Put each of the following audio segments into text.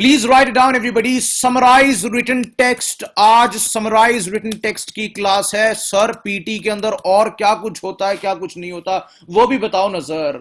Please write down everybody. Summarise written text. आज summarise written text की class है sir. PT के अंदर और क्या कुछ होता है, क्या कुछ नहीं होता, वो भी बताओ ना सर।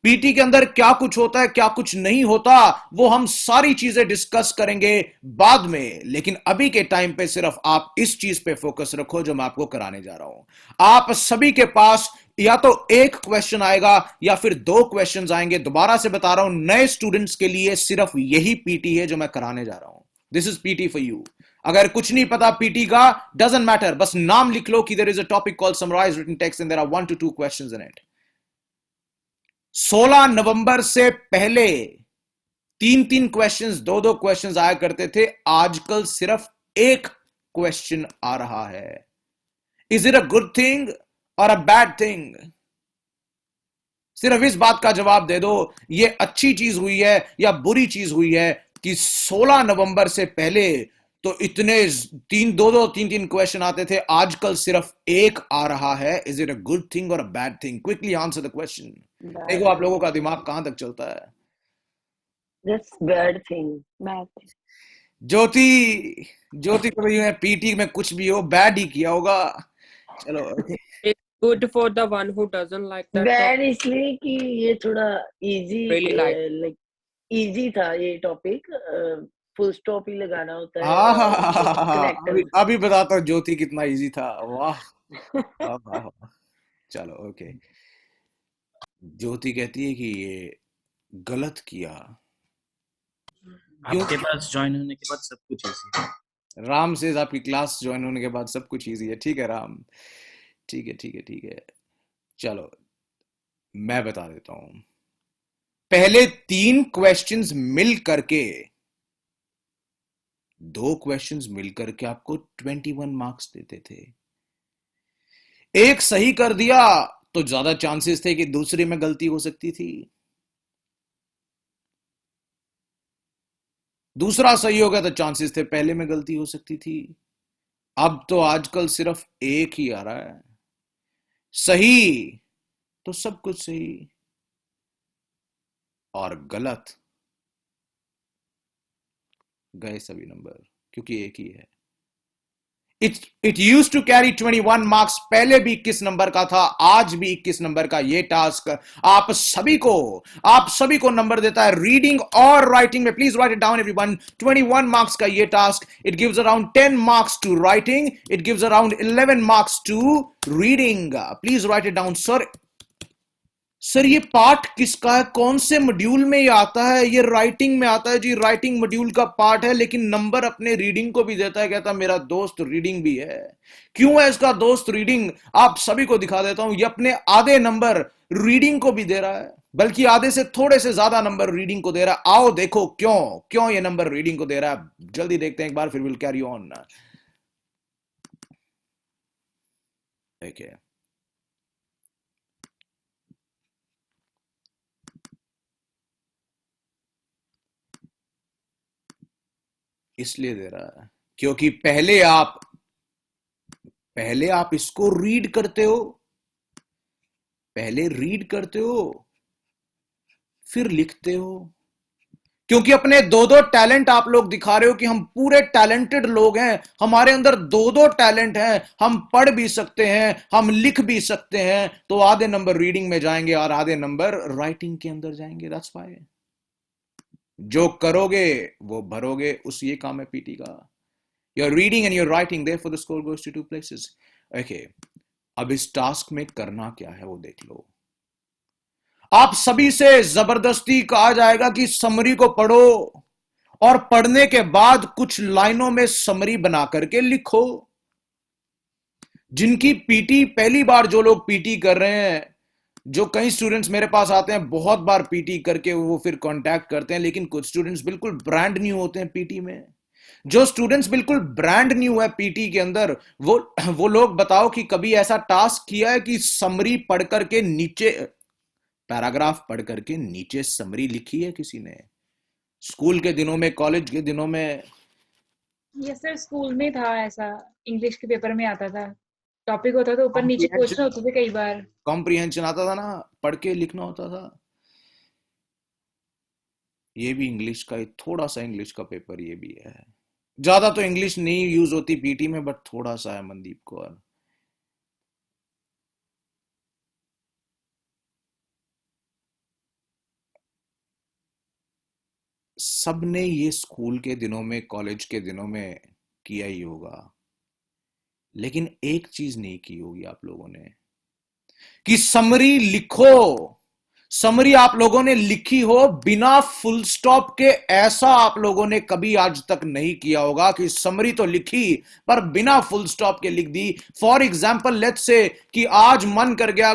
पीटी के अंदर क्या कुछ होता है, क्या कुछ नहीं होता, वो हम सारी चीजें डिस्कस करेंगे बाद में। लेकिन अभी के टाइम पे सिर्फ आप इस चीज पे फोकस रखो जो मैं आपको कराने जा रहा हूं। आप सभी के पास या तो एक क्वेश्चन आएगा या फिर दो क्वेश्चंस आएंगे। दोबारा से बता रहा हूं, नए स्टूडेंट्स के लिए सिर्फ यही पीटी है जो मैं कराने जा रहा हूं। This is PT for you. अगर कुछ नहीं पता पीटी का, डजंट मैटर, बस नाम लिख लो कि there is a topic called summarise written text and there are 1 to 2 questions in it. 16 नवंबर से पहले 3-3 क्वेश्चंस, 2-2 क्वेश्चंस आया करते थे। आजकल सिर्फ एक क्वेश्चन आ रहा है। Is it a good thing और अ बैड थिंग? सिर्फ इस बात का जवाब दे दो, ये अच्छी चीज हुई है या बुरी चीज हुई है कि 16 नवंबर से पहले तो इतने 3-2-3 क्वेश्चन आते थे, आजकल सिर्फ एक आ रहा है। Is it a good thing और a bad thing? Quickly answer the question. देखो आप लोगों का दिमाग कहां तक चलता है। That's bad thing. Bad thing. ज्योति, ज्योति तो भैया पीटी में कुछ भी हो बैड ही किया होगा। चलो It's good for the one who doesn't like that Bad topic. इसलिए कि ये थोड़ा easy Really like. like easy था ये टॉपिक। फुल स्टॉप ही लगाना होता है हाँ और हाँ, कनेक्टर। अभी बताता हूँ ज्योति कितना इजी था। वाह वाह वाह। चलो ओके। ज्योति कहती है कि ये गलत किया। क्यों? आपके पास ज्वाइन होने के बाद सब कुछ इजी है। राम से आपकी क्लास ज्वाइन होने के बाद सब कुछ इजी है। ठीक है राम, ठीक है ठीक है ठीक है। चलो मैं बता देता हूं। पहले 3 क्वेश्चंस मिल करके, 2 क्वेश्चंस मिल करके आपको 21 मार्क्स देते थे। एक सही कर दिया तो ज्यादा चांसेस थे कि दूसरे में गलती हो सकती थी। दूसरा सही हो गया तो चांसेस थे पहले में गलती हो सकती थी। अब तो आजकल सिर्फ एक ही आ रहा है। सही तो सब कुछ सही और गलत गए सभी नंबर, क्योंकि एक ही है। It use to carry 21 marks. पहले भी 21 नंबर का था, आज भी 21 नंबर का। ये टास्क आप सभी को नंबर देता है रीडिंग और राइटिंग में। Please write it down everyone. 21 marks का ये task. It gives around 10 marks to writing, it gives around 11 marks to reading. Please write it down. Sir ये पार्ट किसका है, कौन से मॉड्यूल में ये आता है? ये राइटिंग में आता है जी, राइटिंग मॉड्यूल का पार्ट है, लेकिन नंबर अपने रीडिंग को भी देता है। कहता मेरा दोस्त रीडिंग भी है। क्यों है इसका दोस्त रीडिंग? आप सभी को दिखा देता हूं। ये अपने आधे नंबर रीडिंग को भी दे रहा है, बल्कि आधे से थोड़े से ज्यादा नंबर रीडिंग को दे रहा है। आओ देखो क्यों क्यों ये नंबर रीडिंग को दे रहा है, जल्दी देखते हैं एक बार, फिर विल कैरी ऑन। देखिए इसलिए दे रहा है क्योंकि पहले आप इसको रीड करते हो, फिर लिखते हो। क्योंकि अपने दो दो टैलेंट आप लोग दिखा रहे हो कि हम पूरे टैलेंटेड लोग हैं, हमारे अंदर दो दो टैलेंट हैं, हम पढ़ भी सकते हैं, हम लिख भी सकते हैं। तो आधे नंबर रीडिंग में जाएंगे और आधे नंबर राइटिंग के अंदर जाएंगे। दैट्स व्हाई जो करोगे वो भरोगे, उस ये काम है पीटी का। You're reading and you're writing, therefore the score goes to 2 places. Okay, अब इस टास्क में करना क्या है वो देख लो। आप सभी से जबरदस्ती कहा जाएगा कि समरी को पढ़ो और पढ़ने के बाद कुछ लाइनों में समरी बना करके लिखो। जिनकी पीटी पहली बार, जो लोग पीटी कर रहे हैं, जो कई स्टूडेंट्स मेरे पास आते हैं बहुत बार पीटी करके, वो फिर कांटेक्ट करते हैं, लेकिन कुछ स्टूडेंट्स बिल्कुल ब्रांड न्यू होते हैं पीटी में। जो स्टूडेंट्स बिल्कुल ब्रांड न्यू है पीटी के अंदर, वो लोग बताओ कि कभी ऐसा टास्क किया है कि समरी पढ़ करके नीचे, पैराग्राफ पढ़ करके नीचे समरी लिखी है किसी ने? स्कूल के दिनों में, कॉलेज के दिनों में? यस सर, स्कूल में था ऐसा। इंग्लिश के पेपर में आता था, टॉपिक होता था, ऊपर नीचे क्वेश्चन होते थे कई बार। कॉम्प्रिहेंशन आता था ना, पढ़ के लिखना होता था। ये भी इंग्लिश का, थोड़ा सा इंग्लिश का पेपर ये भी है। ज्यादा तो इंग्लिश नहीं यूज होती पीटी में, बट थोड़ा सा है मनदीप कौर। सबने ये स्कूल के दिनों में, कॉलेज के दिनों में किया ही होगा, लेकिन एक चीज नहीं की होगी आप लोगों ने, कि समरी लिखो। समरी आप लोगों ने लिखी हो बिना फुल स्टॉप के। ऐसा आप लोगों ने कभी आज तक नहीं किया होगा कि समरी तो लिखी पर बिना फुल स्टॉप के लिख दी। फॉर एग्जाम्पल लेट्स से कि आज मन कर गया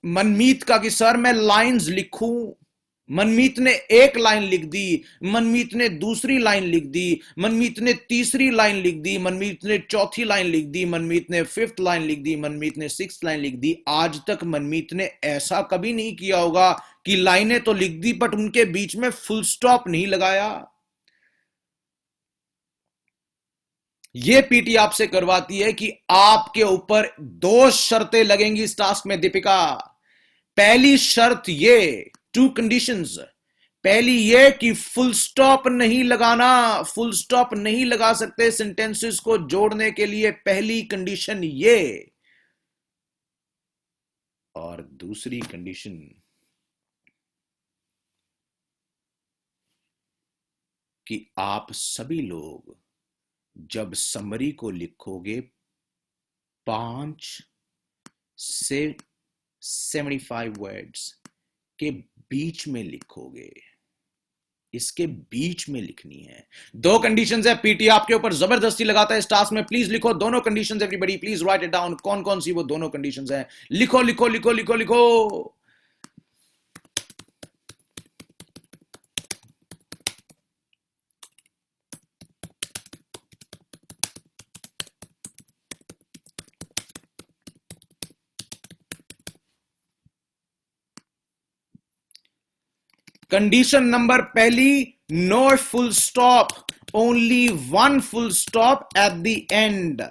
मनमीत का कि सर मैं लाइंस लिखूं। मनमीत ने एक लाइन लिख दी, मनमीत ने दूसरी लाइन लिख दी, मनमीत ने तीसरी लाइन लिख दी, मनमीत ने चौथी लाइन लिख दी, मनमीत ने फिफ्थ लाइन लिख दी, मनमीत ने सिक्स्थ लाइन लिख दी। आज तक मनमीत ने ऐसा कभी नहीं किया होगा कि लाइनें तो लिख दी बट उनके बीच में फुल स्टॉप नहीं लगाया। यह पीटी आपसे करवाती है कि आपके ऊपर दो शर्तें लगेंगी इस टास्क में दीपिका। पहली शर्त ये, टू कंडीशंस। पहली ये कि फुल स्टॉप नहीं लगाना। फुल स्टॉप नहीं लगा सकते सेंटेंसेस को जोड़ने के लिए, पहली कंडीशन ये। और दूसरी कंडीशन कि आप सभी लोग जब समरी को लिखोगे 5 से 75 वर्ड्स के बीच में लिखोगे। इसके बीच में लिखनी है। दो कंडीशंस है, पीटी आपके ऊपर जबरदस्ती लगाता है इस टास्क में। प्लीज लिखो दोनों conditions, everybody please write it down. कौन कौन सी वो दोनों कंडीशंस हैं? लिखो लिखो लिखो लिखो लिखो। कंडीशन नंबर पहली, no full stop, only one full stop at the end.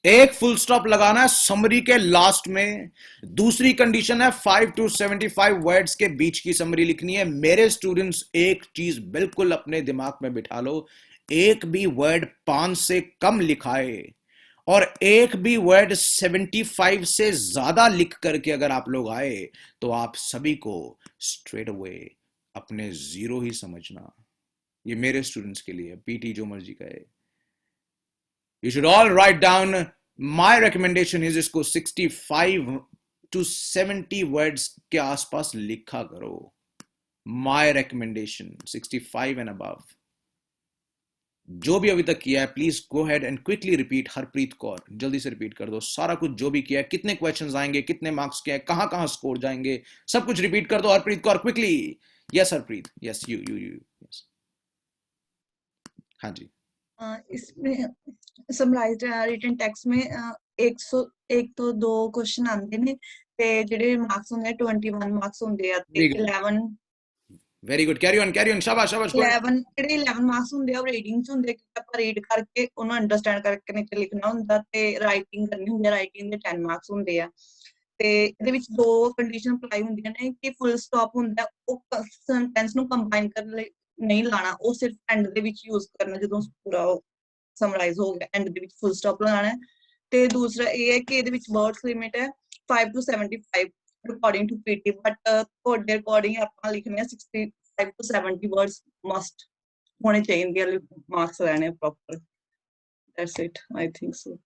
एक फुल स्टॉप लगाना है समरी के लास्ट में। दूसरी कंडीशन है 5 to 75 वर्ड्स के बीच की समरी लिखनी है। मेरे स्टूडेंट्स एक चीज बिल्कुल अपने दिमाग में बिठा लो, एक भी वर्ड 5 से कम लिखाए और एक भी वर्ड 75 से ज्यादा लिख करके अगर आप लोग आए तो आप सभी को स्ट्रेट अवे अपने जीरो ही समझना। ये मेरे स्टूडेंट्स के लिए, पीटी जो मर्जी कहे। You should all write down, my recommendation is इसको 65 to 70 words के आसपास लिखा करो। My recommendation 65 and above। जो भी अभी तक किया है please go head and quickly repeat. Harpreet Kaur जल्दी से रिपीट कर दो सारा कुछ जो भी किया है, कितने क्वेश्चंस आएंगे, कितने मार्क्स के हैं, कहां कहां स्कोर जाएंगे, सब कुछ रिपीट कर दो। Harpreet Kaur quickly. Yes Harpreet, yes you yes. हाँ जी। इसमें ਸਮਰਾਈਜ਼ਡ ਰਿਟਨ ਟੈਕਸਟ में 101 ਤੋਂ 2 ਕੁਐਸਚਨ ਆਉਂਦੇ ਨੇ ਤੇ ਜਿਹੜੇ ਮਾਰਕਸ ਹੁੰਦੇ ਆ 21 ਮਾਰਕਸ ਹੁੰਦੇ ਆ ਤੇ 11 वेरी गुड, कैरी ऑन, शाबाश शाबाश। 11 ਜਿਹੜੇ 11 ਮਾਰਕਸ ਹੁੰਦੇ ਆ ਉਹ ਰੀਡਿੰਗ ਚ ਹੁੰਦੇ ਕਿ ਆਪਾਂ ਰੀਡ ਕਰਕੇ ਉਹਨੂੰ ਅੰਡਰਸਟੈਂਡ ਕਰਕੇ ਨੀਚੇ ਲਿਖਣਾ ਹੁੰਦਾ ਤੇ ਰਾਈਟਿੰਗ ਕਰਨੀ ਹੁੰਦੀ ਹੈ। ਰਾਈਟਿੰਗ ਦੇ 10 ਮਾਰਕਸ ਹੁੰਦੇ ਆ ਤੇ ਇਹਦੇ ਵਿੱਚ ਦੋ ਕੰਡੀਸ਼ਨ ਅਪਲਾਈ ਹੁੰਦੀਆਂ ਨੇ ਕਿ ਫੁੱਲ ਸਟਾਪ ਹੁੰਦਾ ਉਹ ਸੈਂਟੈਂਸ ਨੂੰ ਕੰਬਾਈਨ ਕਰਨ ਲਈ ਨਹੀਂ ਲਾਣਾ, ਉਹ ਸਿਰਫ ਐਂਡ ਦੇ ਵਿੱਚ ਯੂਜ਼ ਕਰਨਾ ਜਦੋਂ ਪੂਰਾ ਸਮਰਾਈਜ਼ ਹੋ ਗਿਆ ਐਂਡ ਦੇ ਵਿੱਚ ਫੁੱਲ ਸਟਾਪ ਲਗਾਣਾ। ਤੇ ਦੂਸਰਾ ਇਹ ਹੈ ਕਿ ਇਹਦੇ ਵਿੱਚ ਵਰਡਸ ਲਿਮਿਟ ਹੈ 5 to 75 according to PT, but ਤੁਹਾਡੇ ਅਕੋਰਡਿੰਗ ਆਪਾਂ ਲਿਖਣੇ ਆ 65 to 70 words must ਹੋਣੇ ਚਾਹੀਦੇ ਆ ਮਾਰਕਸ ਲੈਣੇ proper. That's it, I think so.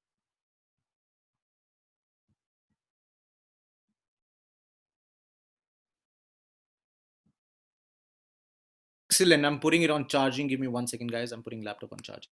Excellent, I'm putting it on charging. Give me 1 second guys, I'm putting laptop on charge.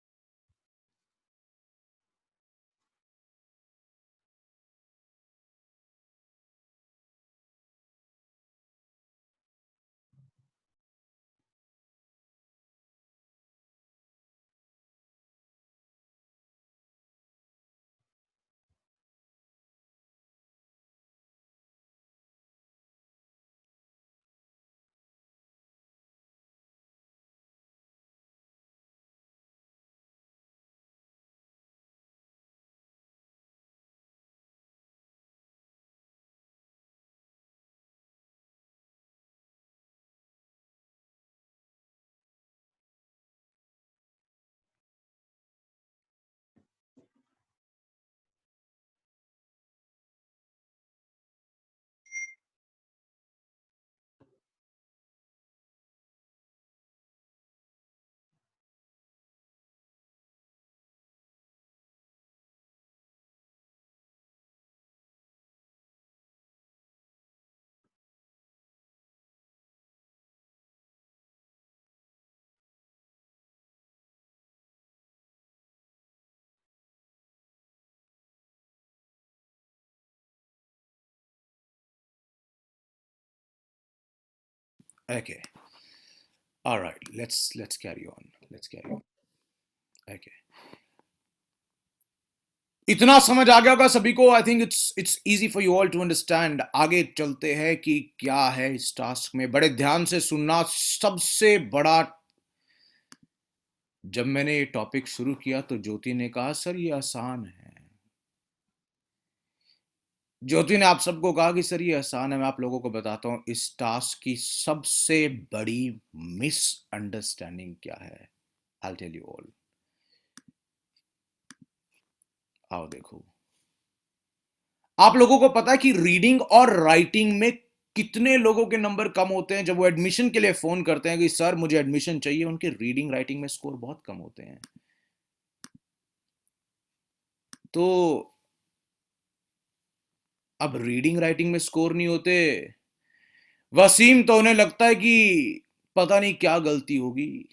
Okay. All right. Let's carry on. Okay. इतना समझ आ गया होगा सभी को. I think it's easy for you all to understand. आगे चलते हैं कि क्या है इस टास्क में. बड़े ध्यान से सुनना. सबसे बड़ा, जब मैंने ये टॉपिक शुरू किया तो ज्योति ने कहा सर ये आसान है. ज्योति ने आप सबको कहा कि सर ये आसान है. मैं आप लोगों को बताता हूं इस टास्क की सबसे बड़ी मिसअंडरस्टैंडिंग क्या है. I tell you all. आओ देखो. आप लोगों को पता है कि रीडिंग और राइटिंग में कितने लोगों के नंबर कम होते हैं. जब वो एडमिशन के लिए फोन करते हैं कि सर मुझे एडमिशन चाहिए, उनके रीडिंग राइटिंग में स्कोर बहुत कम होते हैं. तो अब रीडिंग राइटिंग में स्कोर नहीं होते, वसीम तो उन्हें लगता है कि पता नहीं क्या गलती होगी.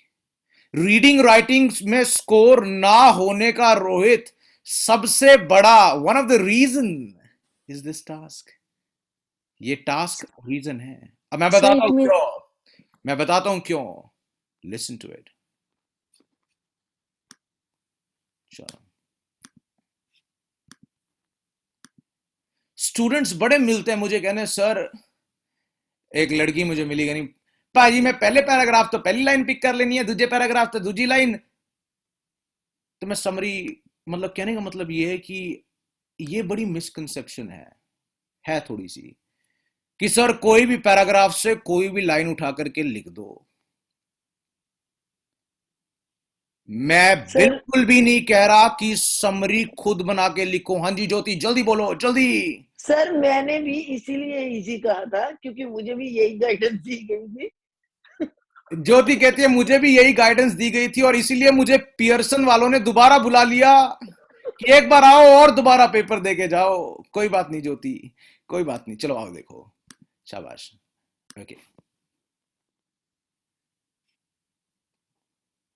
रीडिंग राइटिंग में स्कोर ना होने का रोहित सबसे बड़ा one of the reason is this task. ये टास्क रीजन है. अब मैं बताता हूं क्यों. Listen to it. चलो. स्टूडेंट्स बड़े मिलते हैं मुझे, कहने सर, एक लड़की मुझे मिली, नहीं पाजी मैं पहले पैराग्राफ तो पहली लाइन पिक कर लेनी है, दूसरे पैराग्राफ तो दूसरी लाइन. तो मैं समरी, मतलब कहने का मतलब ये है कि ये बड़ी मिसकंसेप्शन है थोड़ी सी, कि सर कोई भी पैराग्राफ से कोई भी लाइन उठा करके लिख दो. मैं बिल्कुल भी नहीं कह रहा कि समरी खुद बना के लिखो. हाँ जी ज्योति जल्दी बोलो जल्दी. सर मैंने भी इसीलिए इजी कहा था क्योंकि मुझे भी यही गाइडेंस दी गई थी. ज्योति कहती है मुझे भी यही गाइडेंस दी गई थी और इसीलिए मुझे पियर्सन वालों ने दोबारा बुला लिया कि एक बार आओ और दोबारा पेपर दे के जाओ. कोई बात नहीं ज्योति, कोई बात नहीं. चलो आओ देखो. शाबाश. ओके.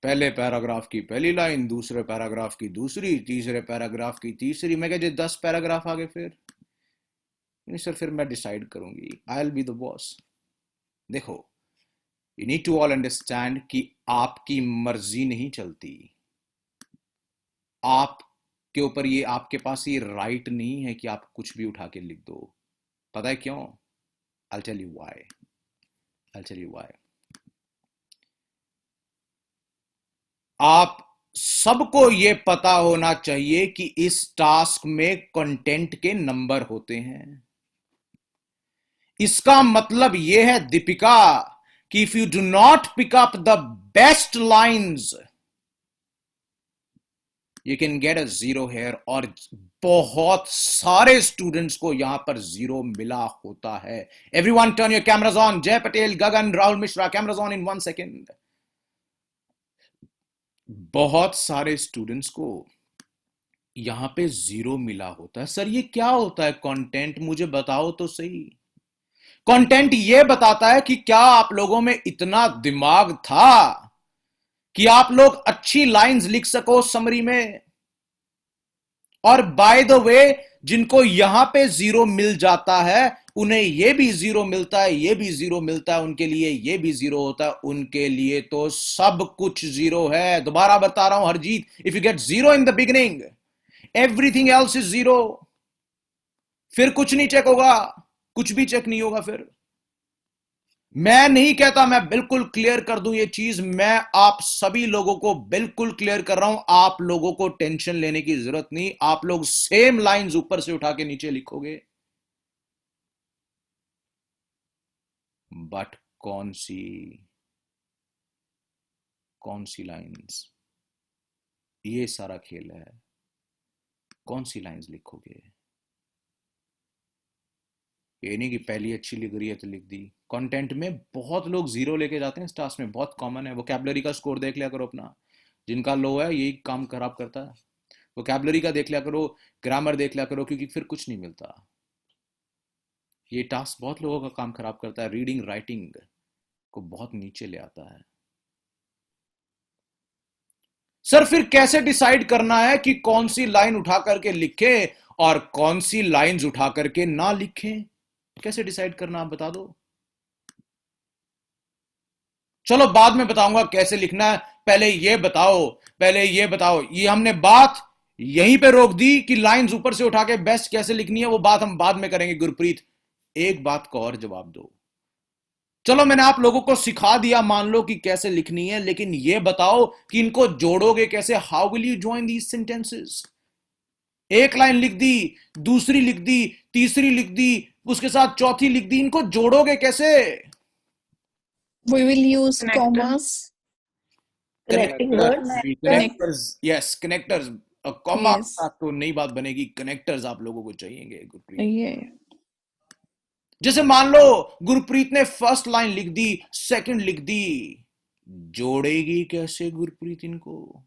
पहले पैराग्राफ की पहली लाइन, दूसरे पैराग्राफ की दूसरी, तीसरे पैराग्राफ की तीसरी. मैं कह 10 पैराग्राफ आगे फिर नहीं सर, फिर मैं डिसाइड करूंगी. I will be the boss. देखो, you need to all understand कि आपकी मर्जी नहीं चलती. आपके ऊपर ये, आपके पास ये राइट नहीं है कि आप कुछ भी उठा के लिख दो. पता है क्यों? I'll tell you why. आप सबको ये पता होना चाहिए कि इस टास्क में कंटेंट के नंबर होते हैं. इसका मतलब यह है दीपिका कि if you do not pick up the best lines you can get a zero here. और बहुत सारे स्टूडेंट्स को यहां पर जीरो मिला होता है. Everyone turn your cameras on. Jay Patel, Gagan, Rahul Mishra, cameras on in 1 second. बहुत सारे स्टूडेंट्स को यहां पे जीरो मिला होता है. सर ये क्या होता है कंटेंट, मुझे बताओ तो सही. कंटेंट ये बताता है कि क्या आप लोगों में इतना दिमाग था कि आप लोग अच्छी लाइंस लिख सको समरी में. और बाय द वे, जिनको यहां पे जीरो मिल जाता है उन्हें ये भी जीरो मिलता है, ये भी जीरो मिलता है, उनके लिए ये भी जीरो होता है. उनके लिए तो सब कुछ जीरो है. दोबारा बता रहा हूं Harjeet, if you get zero in the beginning everything else is zero. फिर कुछ नहीं चेक होगा, कुछ भी चेक नहीं होगा. फिर मैं नहीं कहता, मैं बिल्कुल क्लियर कर दूं ये चीज. मैं आप सभी लोगों को बिल्कुल क्लियर कर रहा हूं. आप लोगों को टेंशन लेने की जरूरत नहीं. आप लोग सेम लाइंस ऊपर से उठा के नीचे लिखोगे. बट कौन सी लाइंस, ये सारा खेल है. कौन सी लाइंस लिखोगे. ये नहीं कि पहली अच्छी लिख रही है तो लिख दी. कंटेंट में बहुत लोग जीरो लेके जाते हैं इस टास्क में, बहुत कॉमन है. वोकैबुलरी का स्कोर देख लिया करो अपना, जिनका लो है यही काम खराब करता है. वोकैबुलरी का देख लिया करो, ग्रामर देख लिया करो, क्योंकि फिर कुछ नहीं मिलता. ये टास्क बहुत लोगों का काम खराब करता है. रीडिंग राइटिंग को बहुत नीचे ले आता है. सर फिर कैसे डिसाइड करना है कि कौन सी लाइन उठा करके लिखे और कौन सी लाइंस उठा करके ना लिखें? कैसे डिसाइड करना, आप बता दो. चलो बाद में बताऊंगा कैसे लिखना है, पहले ये बताओ, ये हमने बात यहीं पे रोक दी कि लाइंस ऊपर से उठा के बेस्ट कैसे लिखनी है, वो बात हम बाद में करेंगे। गुरप्रीत, एक बात का और जवाब दो। चलो मैंने आप लोगों को सिखा दिया मान लो कि कैसे लिखनी है, लेकिन ये बताओ कि इनको जोड़ोगे कैसे? How will you join these sentences? एक लाइन लिख दी, दूसरी लिख दी, तीसरी लिख दी, उसके साथ चौथी लिख दी, इनको जोड़ोगे कैसे? We will use Connector. commas. Connecting words. Connectors, yes connectors. Comma Yes. तो नई बात बनेगी, कनेक्टर्स आप लोगों को चाहिए गुरप्रीत। Yeah. जैसे मान लो गुरप्रीत ने फर्स्ट लाइन लिख दी, सेकंड लिख दी, जोड़ेगी कैसे गुरप्रीत इनको?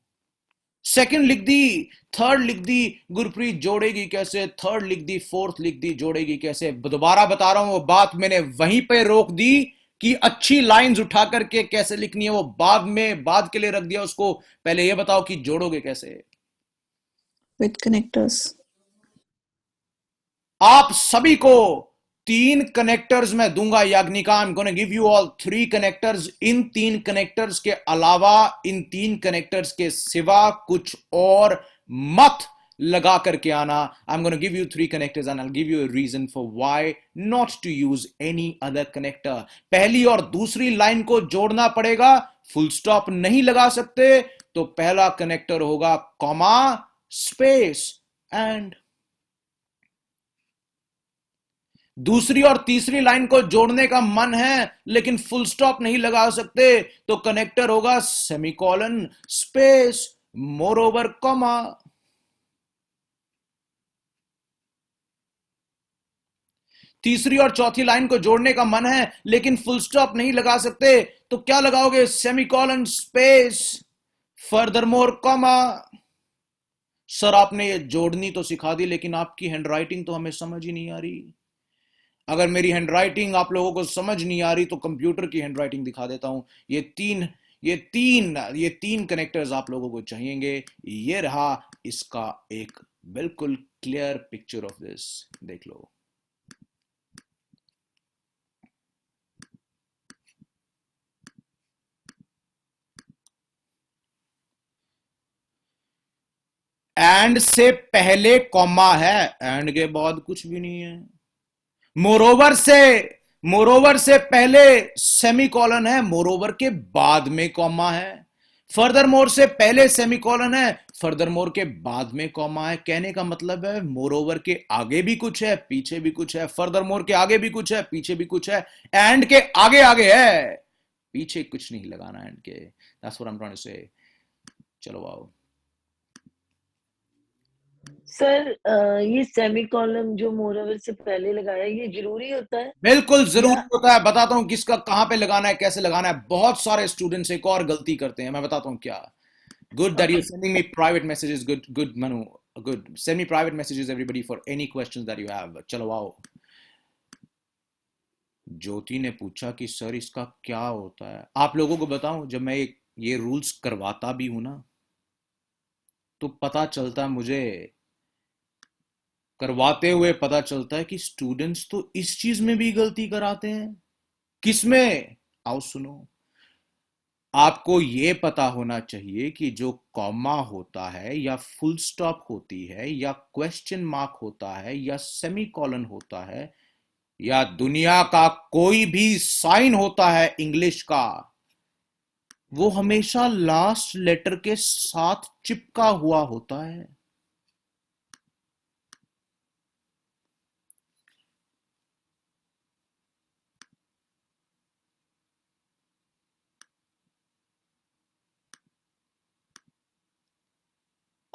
सेकंड लिख दी, थर्ड लिख दी, गुरप्रीत जोड़ेगी कैसे? थर्ड लिख दी, फोर्थ लिख दी, जोड़ेगी कैसे? दोबारा बता रहा हूं, वो बात मैंने वहीं पे रोक दी कि अच्छी लाइंस उठा करके कैसे लिखनी है, वो बाद के लिए रख दिया उसको। पहले ये बताओ कि जोड़ोगे कैसे? With connectors. आप सभी को 3 कनेक्टर्स मैं दूंगा Yagnika. I am gonna give you all 3 connectors. इन 3 कनेक्टर्स के अलावा, इन 3 कनेक्टर्स के सिवा कुछ और मत लगा करके आना। I am gonna give you 3 connectors and I will give you a reason for why not to use any other connector. पहली और दूसरी लाइन को जोड़ना पड़ेगा, फुल स्टॉप नहीं लगा सकते, तो पहला कनेक्टर होगा कॉमा, स्पेस एंड। दूसरी और तीसरी लाइन को जोड़ने का मन है लेकिन फुल स्टॉप नहीं लगा सकते, तो कनेक्टर होगा semicolon, space, moreover, comma. तीसरी और चौथी लाइन को जोड़ने का मन है लेकिन फुल स्टॉप नहीं लगा सकते, तो क्या लगाओगे? Semicolon, space, furthermore, comma. Sir आपने ये जोड़नी तो सिखा दी लेकिन आपकी हैंडराइटिंग तो हमें समझ ही नहीं आ रही। अगर मेरी हैंडराइटिंग आप लोगों को समझ नहीं आ रही तो कंप्यूटर की हैंडराइटिंग दिखा देता हूं। ये तीन कनेक्टर्स आप लोगों को चाहिएंगे। ये रहा इसका एक बिल्कुल क्लियर पिक्चर ऑफ दिस, देख लो। एंड से पहले कॉमा है, एंड के बाद कुछ भी नहीं है। मोरोवर से पहले सेमीकोलन है, मोरोवर के बाद में कॉमा है। फर्दरमोर से पहले सेमीकोलन है, फर्दरमोर के बाद में कॉमा है। कहने का मतलब है मोरोवर के आगे भी कुछ है, पीछे भी कुछ है, फर्दरमोर के आगे भी कुछ है, पीछे भी कुछ है, एंड के आगे आगे है, पीछे कुछ नहीं लगाना एंड के। That's what I am trying to say. चलो आओ। सर ये सेमीकोलन जो मोरओवर से पहले लगाया, ये जरूरी होता है? बिल्कुल जरूरी होता है। बताता हूं किसका कहां पे लगाना है, कैसे लगाना है। बहुत सारे स्टूडेंट्स एक और गलती करते हैं, मैं बताता हूं क्या। Good that you sending me private messages, good Manu, good. Send me private messages everybody for any questions that you have. चलो आओ। ज्योति ने पूछा कि सर इसका क्या होता है। आप लोगों को बताऊं, जब मैं ये रूल्स करवाता भी हूं ना, तो पता चलता है मुझे, करवाते हुए पता चलता है कि स्टूडेंट्स तो इस चीज में भी गलती कराते हैं। किसमें? आओ सुनो। आपको यह पता होना चाहिए कि जो कॉमा होता है या फुल स्टॉप होती है या क्वेश्चन मार्क होता है या सेमीकोलन होता है या दुनिया का कोई भी साइन होता है इंग्लिश का, वो हमेशा लास्ट लेटर के साथ चिपका हुआ होता है।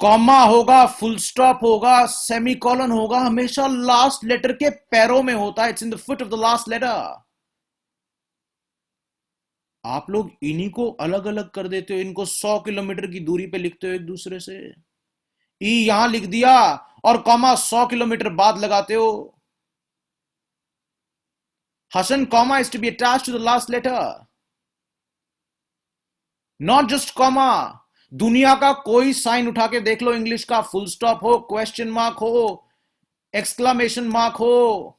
कॉमा होगा, फुल स्टॉप होगा, सेमीकोलन होगा, हमेशा लास्ट लेटर के पैरों में होता है। It's in the foot of the last letter. आप लोग इन्हीं को अलग अलग कर देते हो, इनको 100 किलोमीटर की दूरी पे लिखते हो एक दूसरे से। ई यहां लिख दिया और कॉमा 100 किलोमीटर बाद लगाते हो। Hasan, comma is to be attached to the last letter, not just comma. दुनिया का कोई साइन उठा के देख लो इंग्लिश का, फुल स्टॉप हो, क्वेश्चन मार्क हो, एक्सक्लामेशन मार्क हो,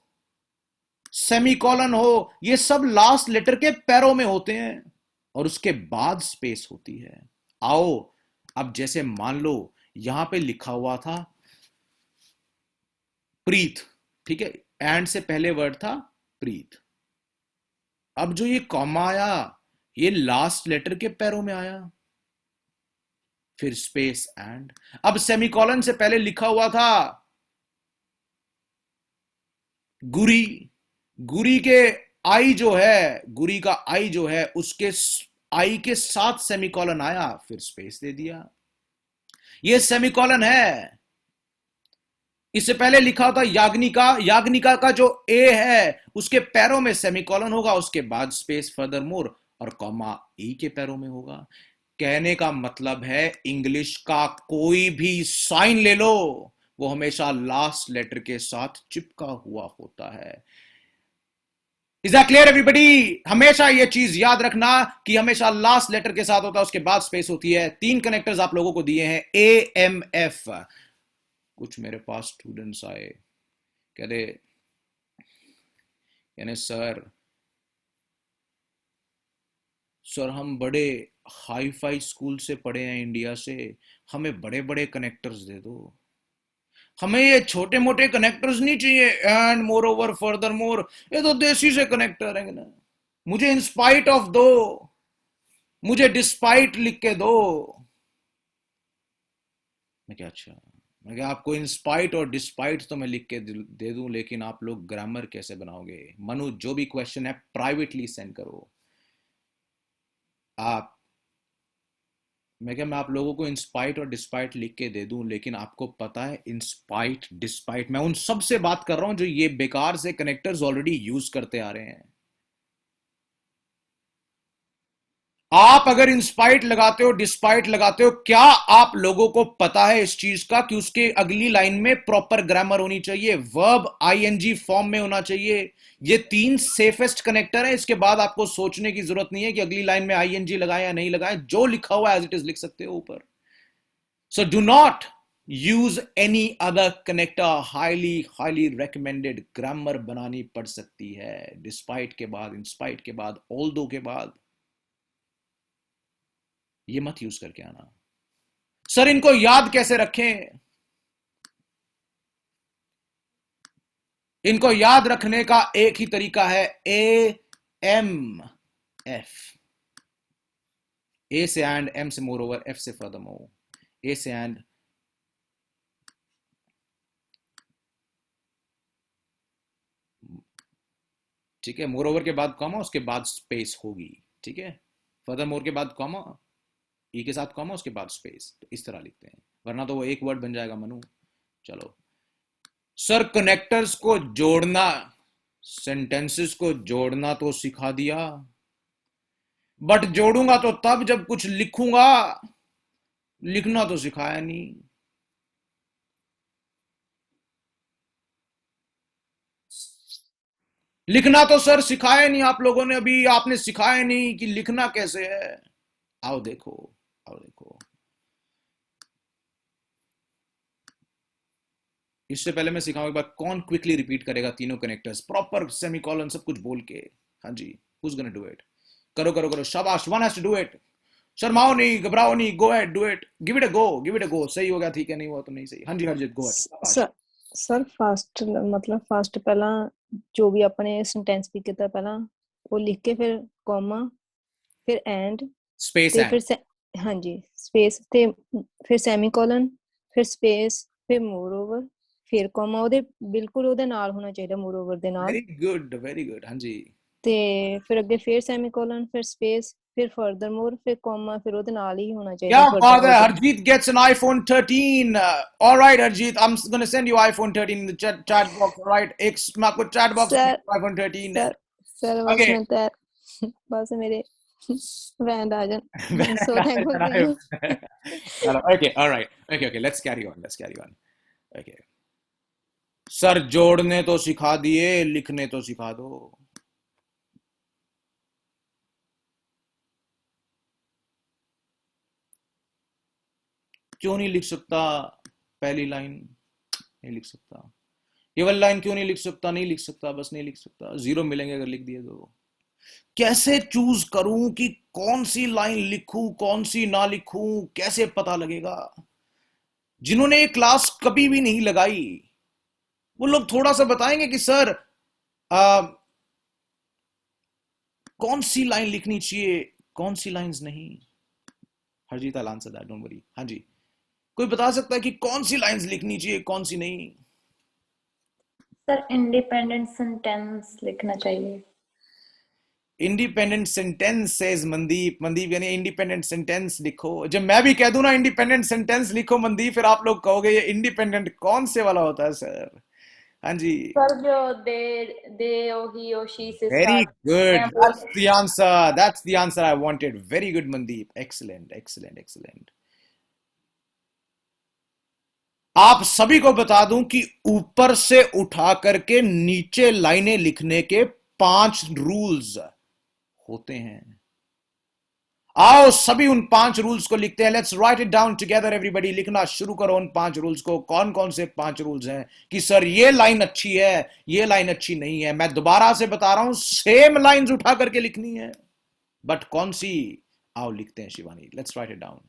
सेमीकोलन हो, ये सब लास्ट लेटर के पैरों में होते हैं। और उसके बाद स्पेस होती है। आओ अब जैसे मान लो यहां पे लिखा हुआ था प्रीत, ठीक है, एंड से पहले वर्ड था प्रीत। अब जो ये कॉमा आया ये लास्ट लेटर के पैरों में आया, फिर स्पेस एंड। अब सेमीकोलन से पहले लिखा हुआ था गुरी, गुरी के आई जो है, गुरी का आई जो है उसके आई के साथ सेमीकोलन आया, फिर स्पेस दे दिया। ये सेमीकोलन है। इससे पहले लिखा होता याग्निका, याग्निका का जो ए है उसके पैरों में सेमीकोलन होगा, उसके बाद स्पेस फर्दर मोर और कॉमा ई के पैरों में होगा। कहने का मतलब है इंग्लिश का कोई भी साइन ले लो वो हमेशा लास्ट लेटर के साथ चिपका हुआ होता है। Is that clear everybody? हमेशा ये चीज याद रखना कि हमेशा लास्ट लेटर के साथ होता है, उसके बाद स्पेस होती है। 3 कनेक्टर्स आप लोगों को दिए हैं ए एम एफ। कुछ मेरे पास स्टूडेंट्स आए, कह रहे यानी सर हम बड़े हाई फाई स्कूल से पढ़े हैं इंडिया से, हमें बड़े बड़े कनेक्टर्स दे दो, हमें ये छोटे मोटे कनेक्टर्स नहीं चाहिए, and more over further more, ये तो देसी से कनेक्टर है ना, मुझे इन स्पाइट ऑफ दो, मुझे डिस्पाइट लिख के दो। मैं क्या अच्छा, मैं क्या आपको इन स्पाइट और डिस्पाइट तो मैं लिख के दे दूं, लेकिन आप लोग ग्रामर कैसे बनाओगे? मनु जो भी क्वेश्चन है प्राइवेटली सेंड करो। आप मैं आप लोगों को इंस्पाइट और डिस्पाइट लिख के दे दूं, लेकिन आपको पता है इंस्पाइट डिस्पाइट, मैं उन सब से बात कर रहा हूं जो ये बेकार से कनेक्टर्स ऑलरेडी यूज करते आ रहे हैं। आप अगर इंस्पाइट लगाते हो डिस्पाइट लगाते हो, क्या आप लोगों को पता है इस चीज का कि उसके अगली लाइन में प्रॉपर ग्रामर होनी चाहिए, वर्ब आईएनजी फॉर्म में होना चाहिए। ये 3 सेफेस्ट कनेक्टर है, इसके बाद आपको सोचने की जरूरत नहीं है कि अगली लाइन में आईएनजी लगाए या नहीं लगाए, जो लिखा हुआ एज इट इज लिख सकते हो ऊपर। So do not use any other connector, highly recommended. Grammar बनानी पड़ सकती है डिस्पाइट के बाद, इंस्पाइट के बाद, ऑल्दो के बाद, ये मत यूज करके आना। सर इनको याद कैसे रखें? इनको याद रखने का एक ही तरीका है, ए एम एफ। ए से एंड, एम से मोर ओवर, एफ से फर्दर मोर। ए से एंड, ठीक है, मोर ओवर के बाद कॉमा, उसके बाद स्पेस होगी, ठीक है, फर्दर मोर के बाद कॉमा, ई के साथ कॉमा, उसके बाद स्पेस। तो इस तरह लिखते हैं, वरना तो वो एक वर्ड बन जाएगा मनु। चलो सर कनेक्टर्स को जोड़ना, सेंटेंसेस को जोड़ना तो सिखा दिया, बट जोड़ूंगा तो तब जब कुछ लिखूंगा, लिखना तो सिखाया नहीं। लिखना तो सर सिखाया नहीं आप लोगों ने, अभी आपने सिखाया नहीं कि लिखना कैसे है। आओ देखो, आओ देखो, इससे पहले मैं सिखाऊंगा एक बार, कौन क्विकली रिपीट करेगा तीनों कनेक्टर्स प्रॉपर सेमीकोलन सब कुछ बोल के? हाँ जी, who's gonna do it? करो करो करो, शाबाश, one has to do it। शर्माओ नहीं, घबराओ नहीं, go ahead, do it, give it a go, give it a go। सही हो गया, ठीक है, नहीं हुआ तो नहीं सही। हाँ जी Harjeet, go ahead। Sir first मतलब फर्स्ट पहला जो भी अपने सेंटेंस भी किया पहला वो लिख के फिर कॉमा फिर एंड स्पेस ਤੇ एंड, ਫਿਰ ਹਾਂਜੀ ਸਪੇਸ ਤੇ ਫਿਰ ਸੈਮੀਕੋਲਨ ਫਿਰ ਸਪੇਸ ਫਿਰ ਮੋਰ ਓਵਰ ਫਿਰ ਕੋਮਾ ਉਹਦੇ ਬਿਲਕੁਲ ਉਹਦੇ ਨਾਲ ਹੋਣਾ ਚਾਹੀਦਾ ਮੋਰ ਓਵਰ ਦੇ ਨਾਲ वेरी गुड, हाँ जी। ਤੇ ਫਿਰ ਅੱਗੇ ਫਿਰ ਸੈਮੀਕੋਲਨ ਫਿਰ ਸਪੇਸ ਫਿਰ ਫਰਦਰ ਮੋਰ ਫਿਰ ਕੋਮਾ ਫਿਰ ਉਹਦੇ ਨਾਲ ਹੀ ਹੋਣਾ ਚਾਹੀਦਾ। क्या बात है, Harjeet gets an iPhone 13। All right Harjeet, I'm going to send you iPhone 13 in the chat box, all right? एक मैं आपको chat box में iPhone 13 सर बस Okay. मैं तो बस मेरे बैंड आ जान so thankful to you। Okay, all right, okay, let's carry on, okay। Sir जोड़ने तो सिखा दिए, लिखने तो सिखा दो। क्यों नहीं लिख सकता पहली लाइन? नहीं लिख सकता। ये वाली लाइन क्यों नहीं लिख सकता? नहीं लिख सकता, बस नहीं लिख सकता। 0 मिलेंगे अगर लिख दिए तो। कैसे चूज करूं कि कौन सी लाइन लिखूं, कौन सी ना लिखूं, कैसे पता लगेगा? जिन्होंने ये क्लास कभी भी नहीं लगाई वो लोग थोड़ा सा बताएंगे कि सर कौन सी लाइन लिखनी चाहिए, कौन सी लाइंस नहीं? Harjeet I answer that, don't worry. हाँ जी, कोई बता सकता है कि कौन सी लाइंस लिखनी चाहिए, कौन सी नहीं? सर इंडिपेंडेंट सेंटेंस लिखना चाहिए। Independent sentence says Mandeep. Mandeep यानी इंडिपेंडेंट सेंटेंस लिखो। जब मैं भी कह दूं ना इंडिपेंडेंट सेंटेंस लिखो मनदीप, फिर आप लोग कहोगे ये इंडिपेंडेंट कौन से वाला होता है सर? हाँ जी, सर जो दे और ही और शी से वेरी स्टार्ट गुड, हैं वो। That's the answer, that's the answer I wanted. Very good Mandeep, excellent excellent excellent. आप सभी को बता दूं कि ऊपर से उठा करके नीचे लाइनें लिखने के 5 रूल्स होते हैं। आओ सभी उन 5 रूल्स को लिखते हैं। Let's write it down together everybody. लिखना शुरू करो उन 5 रूल्स को। कौन कौन से 5 रूल्स हैं कि सर ये लाइन अच्छी है, ये लाइन अच्छी नहीं है? मैं दोबारा से बता रहा हूं, सेम लाइंस उठा करके लिखनी है, बट कौन सी? आओ लिखते हैं Shivani, let's write it down.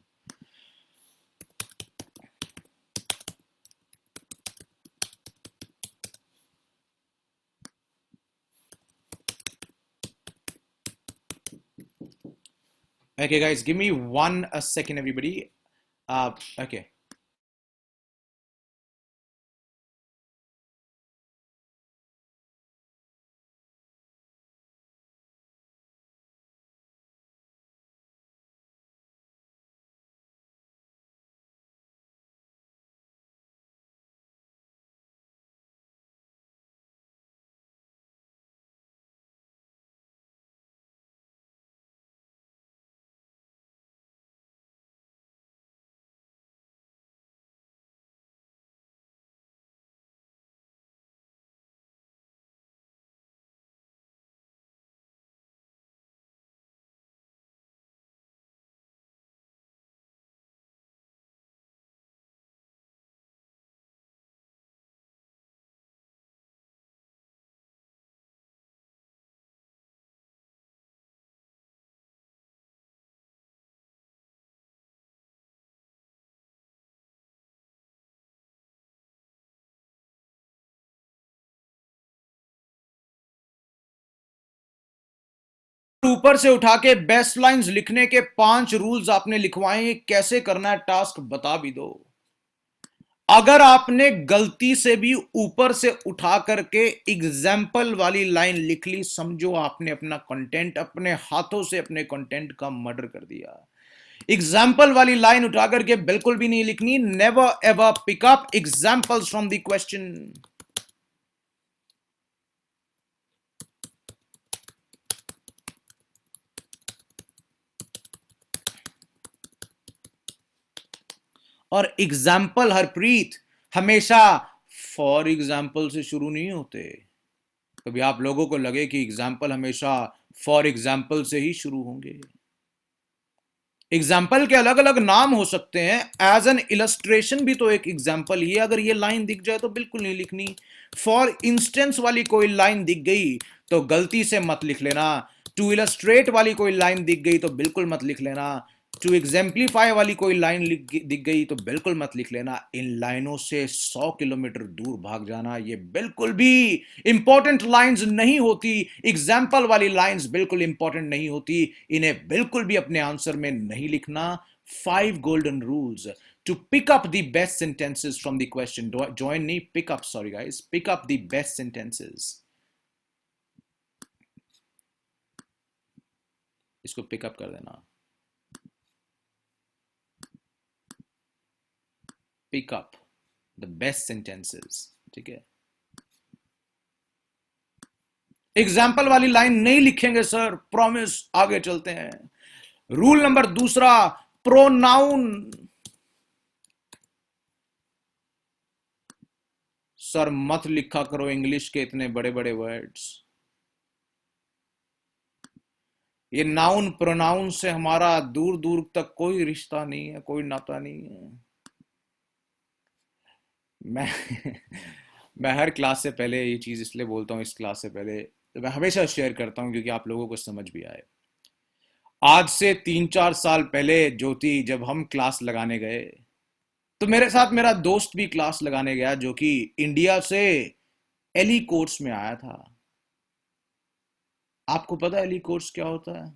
Okay, guys, give me a second, everybody. Okay. ऊपर से उठा के बेस्ट लाइंस लिखने के 5 रूल्स आपने लिखवाए। कैसे करना है टास्क बता भी दो। अगर आपने गलती से भी ऊपर से उठा करके एग्जाम्पल वाली लाइन लिख ली, समझो आपने अपना कंटेंट, अपने हाथों से अपने कंटेंट का मर्डर कर दिया। एग्जाम्पल वाली लाइन उठा करके बिल्कुल भी नहीं लिखनी। Never ever pick up examples from the question. और एग्जाम्पल हरप्रीत हमेशा फॉर एग्जाम्पल से शुरू नहीं होते। कभी आप लोगों को लगे कि एग्जाम्पल हमेशा फॉर एग्जाम्पल से ही शुरू होंगे। एग्जाम्पल के अलग अलग नाम हो सकते हैं। एज एन इलस्ट्रेशन भी तो एक एग्जाम्पल ही है। अगर ये लाइन दिख जाए तो बिल्कुल नहीं लिखनी। फॉर इंस्टेंस वाली कोई लाइन दिख गई तो गलती से मत लिख लेना। टू इलस्ट्रेट वाली कोई लाइन दिख गई तो बिल्कुल मत लिख लेना। टू एग्जाम्पलीफाई वाली कोई लाइन दिख गई तो बिल्कुल मत लिख लेना। इन लाइनों से 100 किलोमीटर दूर भाग जाना। ये बिल्कुल भी इंपॉर्टेंट लाइंस नहीं होती। एग्जाम्पल वाली लाइंस बिल्कुल इंपॉर्टेंट नहीं होती। इन्हें बिल्कुल भी अपने आंसर में नहीं लिखना। 5 golden rules to pick up the best sentences from the question. Join me, pick up, sorry guys, pick up the best sentences. इसको पिक अप कर देना। Pick up the best sentences. ठीक है, एग्जाम्पल वाली line नहीं लिखेंगे sir, promise. आगे चलते हैं। Rule number 2, pronoun. सर मत लिखा करो इंग्लिश के इतने बड़े बड़े वर्ड्स। ये नाउन प्रोनाउन से हमारा दूर दूर तक कोई रिश्ता नहीं है, कोई नाता नहीं है। मैं मैं हर क्लास से पहले ये चीज इसलिए बोलता हूँ, इस क्लास से पहले तो मैं हमेशा शेयर करता हूं क्योंकि आप लोगों को समझ भी आए। आज से 3-4 साल पहले ज्योति जब हम क्लास लगाने गए तो मेरे साथ मेरा दोस्त भी क्लास लगाने गया जो कि इंडिया से एली कोर्स में आया था। आपको पता है एली कोर्स क्या होता है?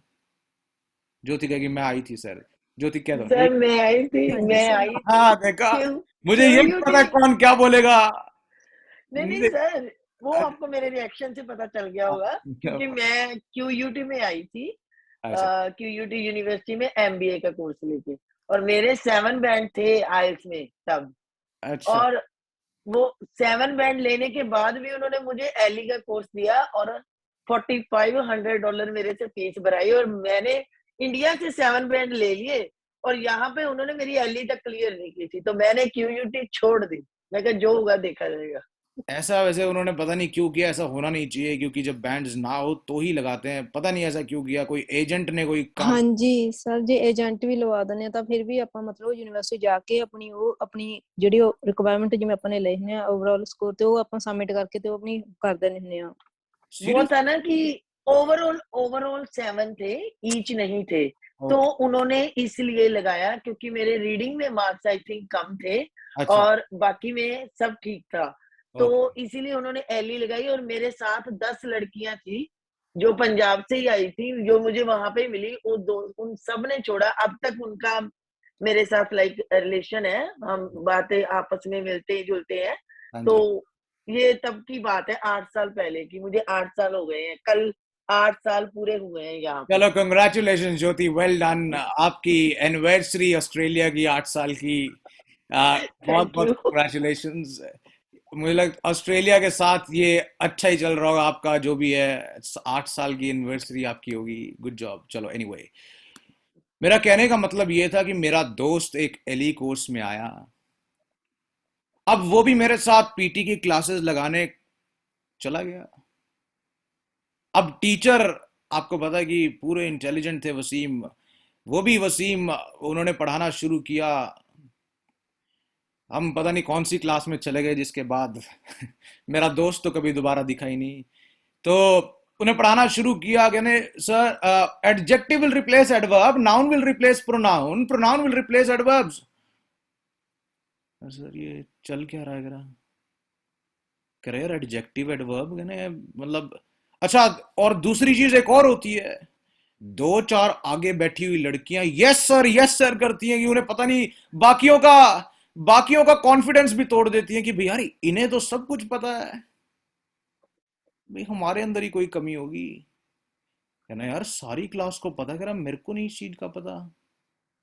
ज्योति कहेगी मैं आई थी सर। ज्योति कह दो। सर मैं आई थी, हाँ जी मैं सर। आई थी। हाँ देखा, क्यों मुझे ये क्यों पता है यूटी कौन क्या बोलेगा। नहीं नहीं मुझे सर, वो आपको मेरे रिएक्शन से पता चल गया होगा क्योंकि मैं क्यूयूटी में आई थी। अच्छा क्यूयूटी यूनिवर्सिटी में एमबीए का कोर्स लेके, और मेरे 7 बैंड थे आइल्स में तब। अच्छा और वो 7 बैंड लेने के बाद भी उन्होंने मुझे एली का कोर्स दिया और $4500 मेरे से फीस भराई, और मैंने इंडिया से 7 बैंड ले लिए और यहाँ पे उन्होंने मेरी एली तक क्लियर नहीं की थी, तो मैंने क्यूयूटी छोड़ दी। मैं कहा जो होगा देखा जाएगा। ऐसा वैसे उन्होंने पता नहीं क्यों किया, ऐसा होना नहीं चाहिए क्योंकि जब बैंड्स ना हो तो ही लगाते हैं। पता नहीं ऐसा क्यों किया, कोई एजेंट ने कोई काम। ਹਾਂਜੀ ਸਰ ਜੇ ਏਜੰਟ ਵੀ ਲਵਾ ਦਿੰਦੇ ਆ ਤਾਂ ਫਿਰ ਵੀ ਆਪਾਂ ਮਤਲਬ ਯੂਨੀਵਰਸਿਟੀ ਜਾ ਕੇ ਆਪਣੀ ਜਿਹੜੀ ਰਿਕੁਆਇਰਮੈਂਟ ਜਿਵੇਂ ਆਪਾਂ ਨੇ ਲਿਖਨੇ ਆ ਓਵਰਆਲ ਸਕੋਰ ਤੇ ਉਹ ਆਪਾਂ ਸਬਮਿਟ ਕਰਕੇ ਤੇ ਉਹ ਆਪਣੀ ਕਰ ਦਿੰਦੇ ਹੁੰਦੇ ਆ। वो था ना कि ओवरऑल 7 थे, ईच नहीं थे, तो उन्होंने इसलिए लगाया क्योंकि मेरे रीडिंग में मार्क्स आई थिंक कम थे अच्छा और बाकी में सब ठीक था, तो ओके इसीलिए उन्होंने एली लगाई। और मेरे साथ 10 लड़कियां थी जो पंजाब से ही आई थी, जो मुझे वहां पे मिली, वो उन सब ने छोड़ा। अब तक उनका मेरे साथ लाइक रिलेशन है, हम बातें आपस में मिलते जुलते हैं। हाँ तो जी ये तब की बात है, 8 साल पहले की। मुझे 8 साल हो गए हैं, कल 8 साल पूरे हुए हैं यहाँ पे। चलो कंग्रेचुलेशन ज्योति, वेल डन। आपकी एनिवर्सरी ऑस्ट्रेलिया की 8 साल की, बहुत थैंक बहुत यू। कंग्रेचुलेशंस। मुझे लगता ऑस्ट्रेलिया के साथ ये अच्छा ही चल रहा होगा आपका, जो भी है 8 साल की एनिवर्सरी आपकी होगी। Good job. चलो एनीवे, मेरा कहने का मतलब ये था कि मेरा दोस्त एक एली कोर्स में आया, अब वो भी मेरे साथ पीटी की क्लासेस लगाने चला गया। अब टीचर आपको पता है कि पूरे इंटेलिजेंट थे वसीम, वो भी वसीम, उन्होंने पढ़ाना शुरू किया। हम पता नहीं कौन सी क्लास में चले गए जिसके बाद मेरा दोस्त तो कभी दोबारा दिखा ही नहीं। तो उन्हें पढ़ाना शुरू किया, कहने sir adjective will replace adverb, noun will replace pronoun, pronoun will replace adverbs. Sir ये चल क्या रहा है कह यार एडजेक्टिव एडवर्ब कहने मतलब। अच्छा, और दूसरी चीज एक और होती है, 2-4 आगे बैठी हुई लड़कियां यस सर करती हैं कि उन्हें पता नहीं, बाकियों का कॉन्फिडेंस भी तोड़ देती हैं कि भाई यार इन्हें तो सब कुछ पता है, भाई हमारे अंदर ही कोई कमी होगी। कहना यार सारी क्लास को पता, कह रहा मेरे को नहीं इस चीज का पता।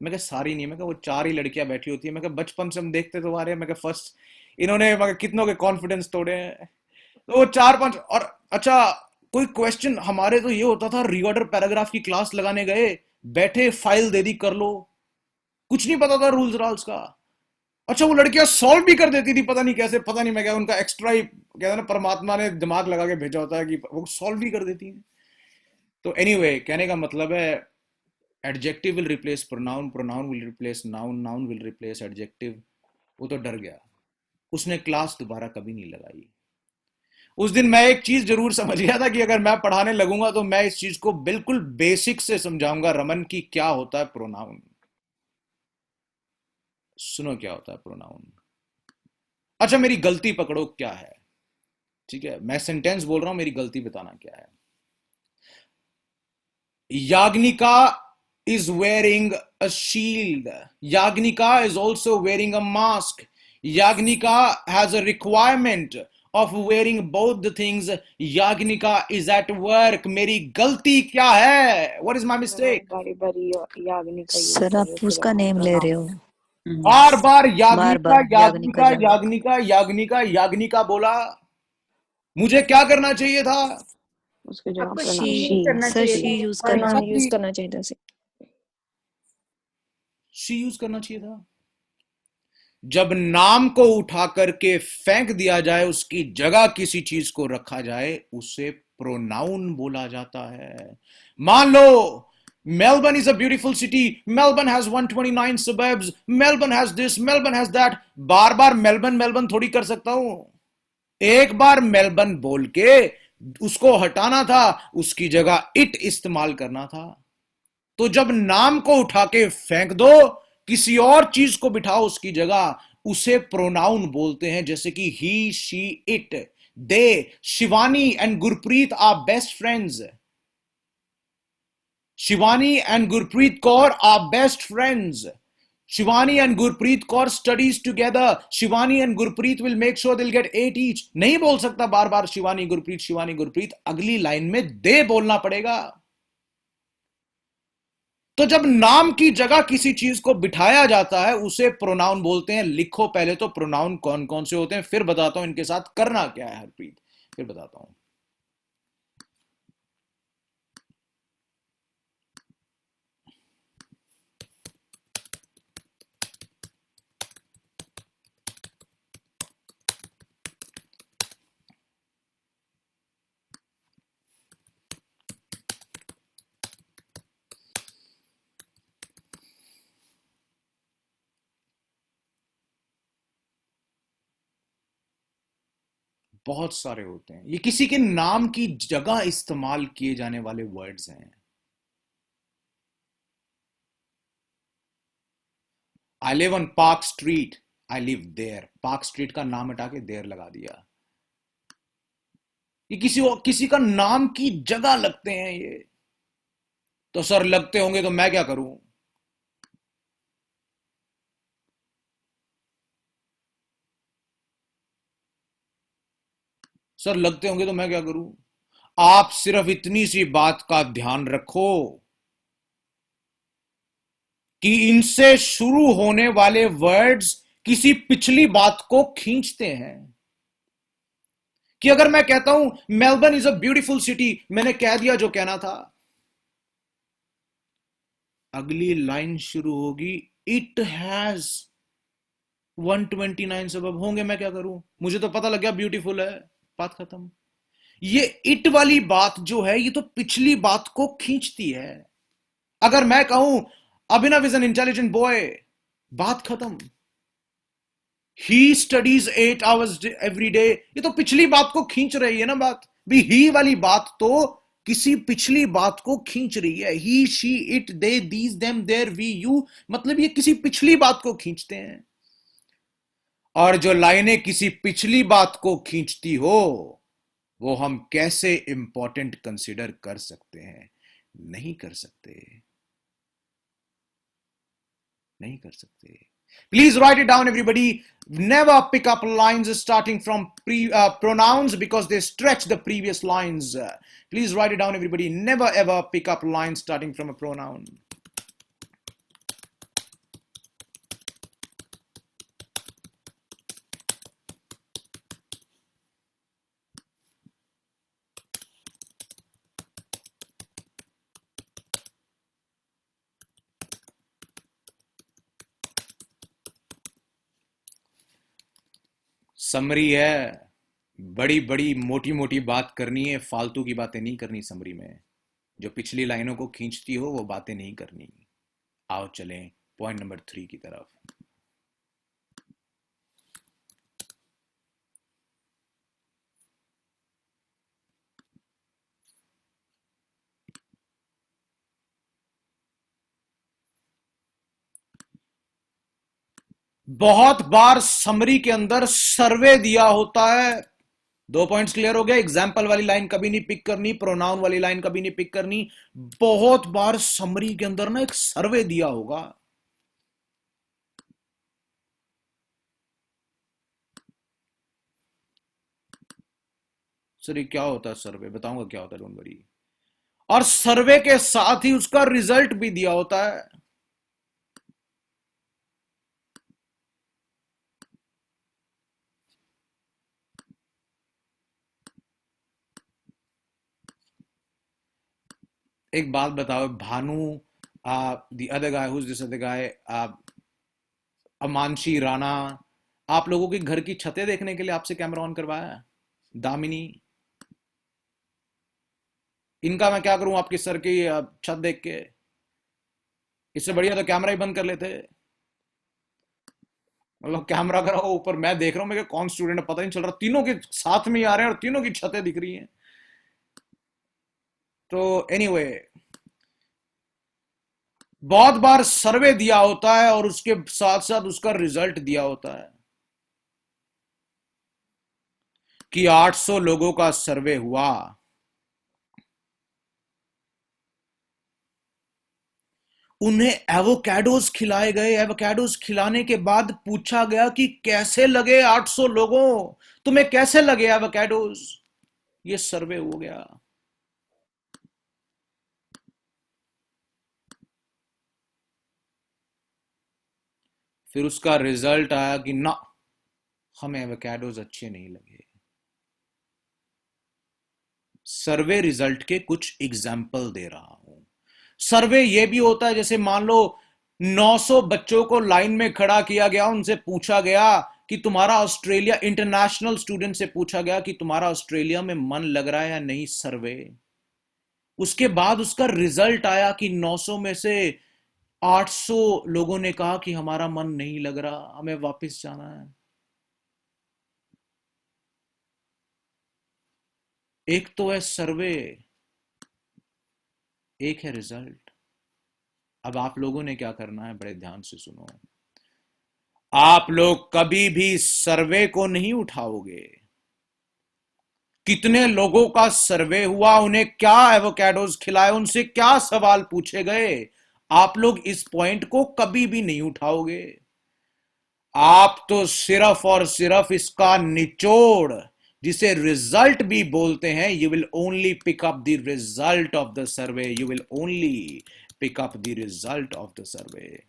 मैं कहा सारी नहीं, मैं कहा वो 4 ही लड़कियां बैठी होती है। मैं कहा बचपन से हम देखते तो आ रहे हैं। मैं कहा फर्स्ट इन्होंने मैं कितनों के कॉन्फिडेंस तोड़े हैं, तो वो 4-5। और अच्छा कोई क्वेश्चन, हमारे तो ये होता था रीऑर्डर पैराग्राफ की क्लास लगाने गए, बैठे फाइल दे दी कर लो, कुछ नहीं पता था रूल्स रॉल्स का। अच्छा वो लड़कियां सॉल्व भी कर देती थी, पता नहीं कैसे, पता नहीं, मैं क्या उनका एक्स्ट्रा ही कहता ना परमात्मा ने दिमाग लगा के भेजा होता है कि वो सॉल्व भी कर देती हैं। तो एनीवे कहने का मतलब है adjective will replace pronoun, pronoun will replace noun, noun will replace adjective. वो तो डर गया, उसने क्लास दोबारा कभी नहीं लगाई। उस दिन मैं एक चीज जरूर समझ गया था कि अगर मैं पढ़ाने लगूंगा तो मैं इस चीज को बिल्कुल बेसिक से समझाऊंगा, रमन की क्या होता है प्रोनाउन। सुनो क्या होता है प्रोनाउन। अच्छा मेरी गलती पकड़ो क्या है, ठीक है, मैं सेंटेंस बोल रहा हूं, मेरी गलती बताना क्या है। याग्निका is wearing a shield. Yagnika is also wearing a mask. Yagnika has a requirement of wearing both the things. Yagnika is at work. मेरी गलती क्या है? What is my mistake? Sir आप उसका नेम ले रहे हो, बार बार याग्निका बार याग्निका याग्निका याग्निका याग्निका याग्निका बोला। मुझे क्या करना चाहिए था? उसके जगह आपको pronoun she she। करना सर चाहिए शी था। यूज pronoun करना यूज करना चाहिए ਸੀ। शी यूज करना चाहिए था। जब नाम को उठा करके फेंक दिया जाए, उसकी जगह किसी चीज को रखा जाए, उसे प्रोनाउन बोला जाता है। मान लो Melbourne is a beautiful city, Melbourne has 129 suburbs, Melbourne has this, Melbourne has that. बार बार मेलबर्न मेलबर्न थोड़ी कर सकता हूं। एक बार मेलबर्न बोल के उसको हटाना था, उसकी जगह इट इस्तेमाल करना था। तो जब नाम को उठा के फेंक दो, किसी और चीज को बिठाओ उसकी जगह, उसे प्रोनाउन बोलते हैं। जैसे कि he, she, it, they. Shivani and Gurpreet are best friends. Shivani and Gurpreet Kaur are best friends. Shivani and Gurpreet Kaur studies together. Shivani and Gurpreet will make sure they'll get 8 each. नहीं बोल सकता बार बार शिवानी गुरप्रीत, शिवानी गुरप्रीत। अगली लाइन में दे बोलना पड़ेगा। तो जब नाम की जगह किसी चीज को बिठाया जाता है, उसे प्रोनाउन बोलते हैं। लिखो पहले तो प्रोनाउन कौन कौन से होते हैं, फिर बताता हूं इनके साथ करना क्या है हरप्रीत, फिर बताता हूं। बहुत सारे होते हैं, ये किसी के नाम की जगह इस्तेमाल किए जाने वाले वर्ड्स हैं। I live on Park Street, I live there. Park Street का नाम हटा के देयर लगा दिया। ये किसी का नाम की जगह लगते हैं ये। तो सर लगते होंगे तो मैं क्या करूं? सर लगते होंगे तो मैं क्या करूं? आप सिर्फ इतनी सी बात का ध्यान रखो कि इनसे शुरू होने वाले वर्ड्स किसी पिछली बात को खींचते हैं। कि अगर मैं कहता हूं Melbourne is a beautiful city, मैंने कह दिया जो कहना था। अगली लाइन शुरू होगी इट हैज 129 सबब होंगे, मैं क्या करूं? मुझे तो पता लग गया ब्यूटीफुल है, बात खत्म। ये इट वाली बात जो है, ये तो पिछली बात को खींचती है। अगर मैं कहूं अभिनव इज एन इंटेलिजेंट बॉय, बात खत्म। He studies 8 hours every day, ये तो पिछली बात को खींच रही है ना बात भी। ही वाली बात तो किसी पिछली बात को खींच रही है। He, she, it, they, these, them, there, we, you, मतलब ये किसी पिछली बात को खींचते हैं। और जो लाइनें किसी पिछली बात को खींचती हो, वो हम कैसे इंपॉर्टेंट कंसीडर कर सकते हैं? नहीं कर सकते, नहीं कर सकते। Please write it down, everybody. Never pick up lines starting from pronouns because they stretch the previous lines. Please write it down, everybody. Never ever pick up lines starting from a pronoun. Summary है, बड़ी बड़ी मोटी मोटी बात करनी है, फालतू की बातें नहीं करनी समरी में। जो पिछली लाइनों को खींचती हो वो बातें नहीं करनी। आओ चलें पॉइंट नंबर 3 की तरफ। बहुत बार समरी के अंदर सर्वे दिया होता है। 2 पॉइंट्स क्लियर हो गया। एग्जाम्पल वाली लाइन कभी नहीं पिक करनी, प्रोनाउन वाली लाइन कभी नहीं पिक करनी। बहुत बार समरी के अंदर ना एक सर्वे दिया होगा। सर ये क्या होता है सर्वे? बताऊंगा क्या होता है, डोंट वरी। और सर्वे के साथ ही उसका रिजल्ट भी दिया होता है। एक बात बताओ, Bhanu, the other guy, who is this other guy, Amanshi Rana, आप लोगों के घर की छतें देखने के लिए आपसे कैमरा ऑन करवाया? दामिनी, इनका मैं क्या करूं आपके सर की छत देख के? इससे बढ़िया तो कैमरा ही बंद कर लेते। मतलब कैमरा कराओ ऊपर, मैं देख रहा हूं मेरे कौन स्टूडेंट है पता नहीं चल रहा। तीनों के साथ में ही आ रहे हैं और तीनों की छतें दिख रही हैं। तो एनीवे बहुत बार सर्वे दिया होता है और उसके साथ साथ उसका रिजल्ट दिया होता है कि 800 लोगों का सर्वे हुआ, उन्हें एवोकाडोस खिलाए गए, एवोकाडोस खिलाने के बाद पूछा गया कि कैसे लगे 800 लोगों, तुम्हें कैसे लगे एवोकाडोस, ये सर्वे हो गया। फिर उसका रिजल्ट आया कि ना, हमें एवोकाडोस अच्छे नहीं लगे। सर्वे रिजल्ट के कुछ एग्जाम्पल दे रहा हूं। सर्वे ये भी होता है, जैसे मान लो 900 बच्चों को लाइन में खड़ा किया गया, उनसे पूछा गया कि तुम्हारा ऑस्ट्रेलिया, इंटरनेशनल स्टूडेंट से पूछा गया कि तुम्हारा ऑस्ट्रेलिया में मन लग रहा है या नहीं, सर्वे। उसके बाद उसका रिजल्ट आया कि 900 में से 800 लोगों ने कहा कि हमारा मन नहीं लग रहा, हमें वापस जाना है। एक तो है सर्वे, एक है रिजल्ट। अब आप लोगों ने क्या करना है, बड़े ध्यान से सुनो। आप लोग कभी भी सर्वे को नहीं उठाओगे। कितने लोगों का सर्वे हुआ, उन्हें क्या एवोकाडोस खिलाए, उनसे क्या सवाल पूछे गए, आप लोग इस पॉइंट को कभी भी नहीं उठाओगे। आप तो सिर्फ और सिर्फ इसका निचोड़, जिसे रिजल्ट भी बोलते हैं, you will only pick up the result of the survey, you will only pick up the result of the survey.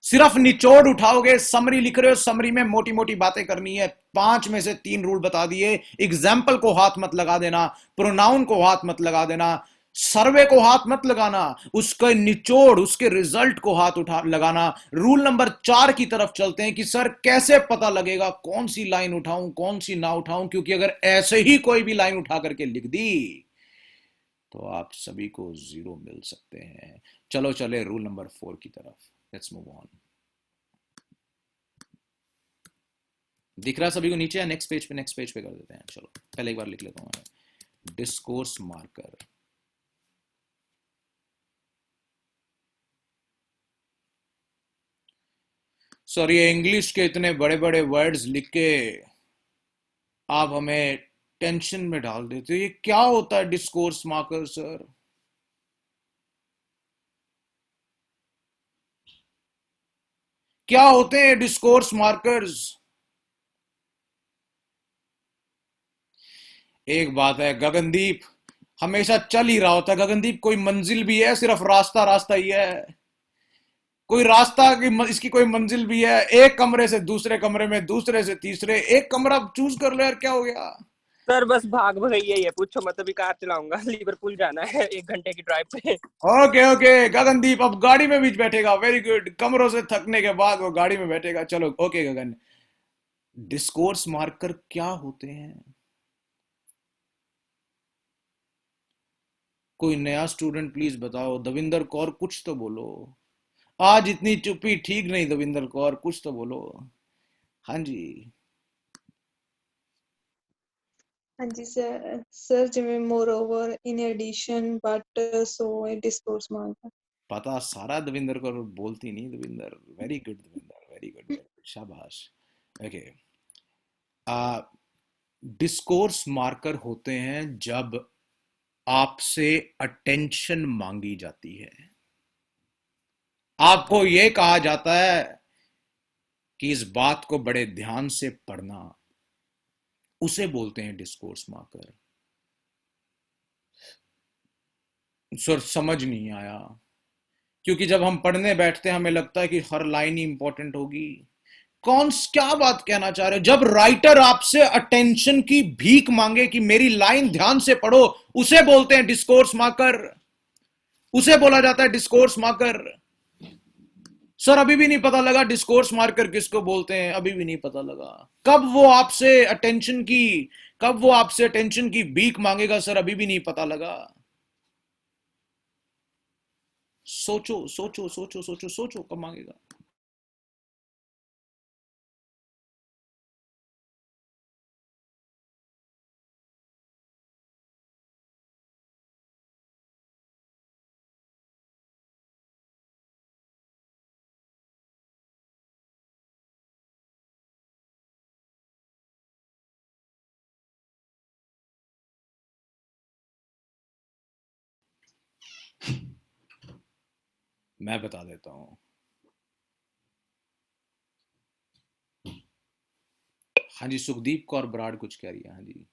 सिर्फ निचोड़ उठाओगे। समरी लिख रहे हो, समरी में मोटी मोटी बातें करनी है। 5 में से 3 रूल बता दिए। एग्जाम्पल को हाथ मत लगा देना, प्रोनाउन को हाथ मत लगा देना, सर्वे को हाथ मत लगाना, उसके निचोड़, उसके रिजल्ट को हाथ उठा लगाना। रूल नंबर 4 की तरफ चलते हैं कि सर कैसे पता लगेगा कौन सी लाइन उठाऊं, कौन सी ना उठाऊं, क्योंकि अगर ऐसे ही कोई भी लाइन उठा करके लिख दी तो आप सभी को 0 मिल सकते हैं। चलो चले रूल नंबर 4 की तरफ। Let's move on. दिख रहा सभी को नीचे, या नेक्स्ट पेज पे, नेक्स्ट पेज पे कर देते हैं। चलो पहले एक बार लिख लेता हूं। Discourse marker. सर ये इंग्लिश के इतने बड़े बड़े वर्ड्स लिख के आप हमें टेंशन में डाल देते हो। ये क्या होता है डिस्कोर्स मार्कर सर? क्या होते हैं डिस्कोर्स मार्कर्स? एक बात है गगनदीप, हमेशा चल ही रहा होता है गगनदीप, कोई मंजिल भी है, सिर्फ रास्ता रास्ता ही है। कोई रास्ता की इसकी कोई मंजिल भी है? एक कमरे से दूसरे कमरे में, दूसरे से तीसरे, एक कमरा चूज कर लो यार, क्या हो गया? सर बस भाग भगई है, पूछो मत, अभी कार चलाऊंगा, लिवरपूल जाना है 1 घंटे की ड्राइव पे। ओके ओके गगनदीप अब गाड़ी में भी बैठेगा, वेरी गुड। कमरों से थकने के बाद वो गाड़ी में बैठेगा। चलो ओके गगन, डिस्कोर्स मार्कर क्या होते हैं? कोई नया स्टूडेंट प्लीज बताओ। दविंदर कौर कुछ तो बोलो, आज इतनी चुप्पी ठीक नहीं। दविंदर कौर कुछ तो बोलो। हाँ जी हाँ जी सर, सर जिਵੇਂ moreover in addition but so a discourse marker। पता सारा दविंदर कौर, बोलती नहीं Davinder. Very good Davinder, very good, शाबाश। ओके, डिस्कोर्स मार्कर होते हैं जब आपसे अटेंशन मांगी जाती है, आपको यह कहा जाता है कि इस बात को बड़े ध्यान से पढ़ना, उसे बोलते हैं डिस्कोर्स मार्कर। सर समझ नहीं आया, क्योंकि जब हम पढ़ने बैठते हैं हमें लगता है कि हर लाइन ही इंपॉर्टेंट होगी। क्या बात कहना चाह रहे हो? जब राइटर आपसे अटेंशन की भीख मांगे कि मेरी लाइन ध्यान से पढ़ो, उसे बोलते हैं डिस्कोर्स मार्कर, उसे बोला जाता है डिस्कोर्स मार्कर। सर अभी भी नहीं पता लगा डिस्कोर्स मार्कर किसको बोलते हैं, अभी भी नहीं पता लगा। कब वो आपसे अटेंशन की भीख मांगेगा सर, अभी भी नहीं पता लगा। सोचो सोचो सोचो सोचो सोचो, कब मांगेगा? मैं बता देता हूं। हाँ जी, सुखदीप कौर बराड़ कुछ कह रही है। हाँ जी,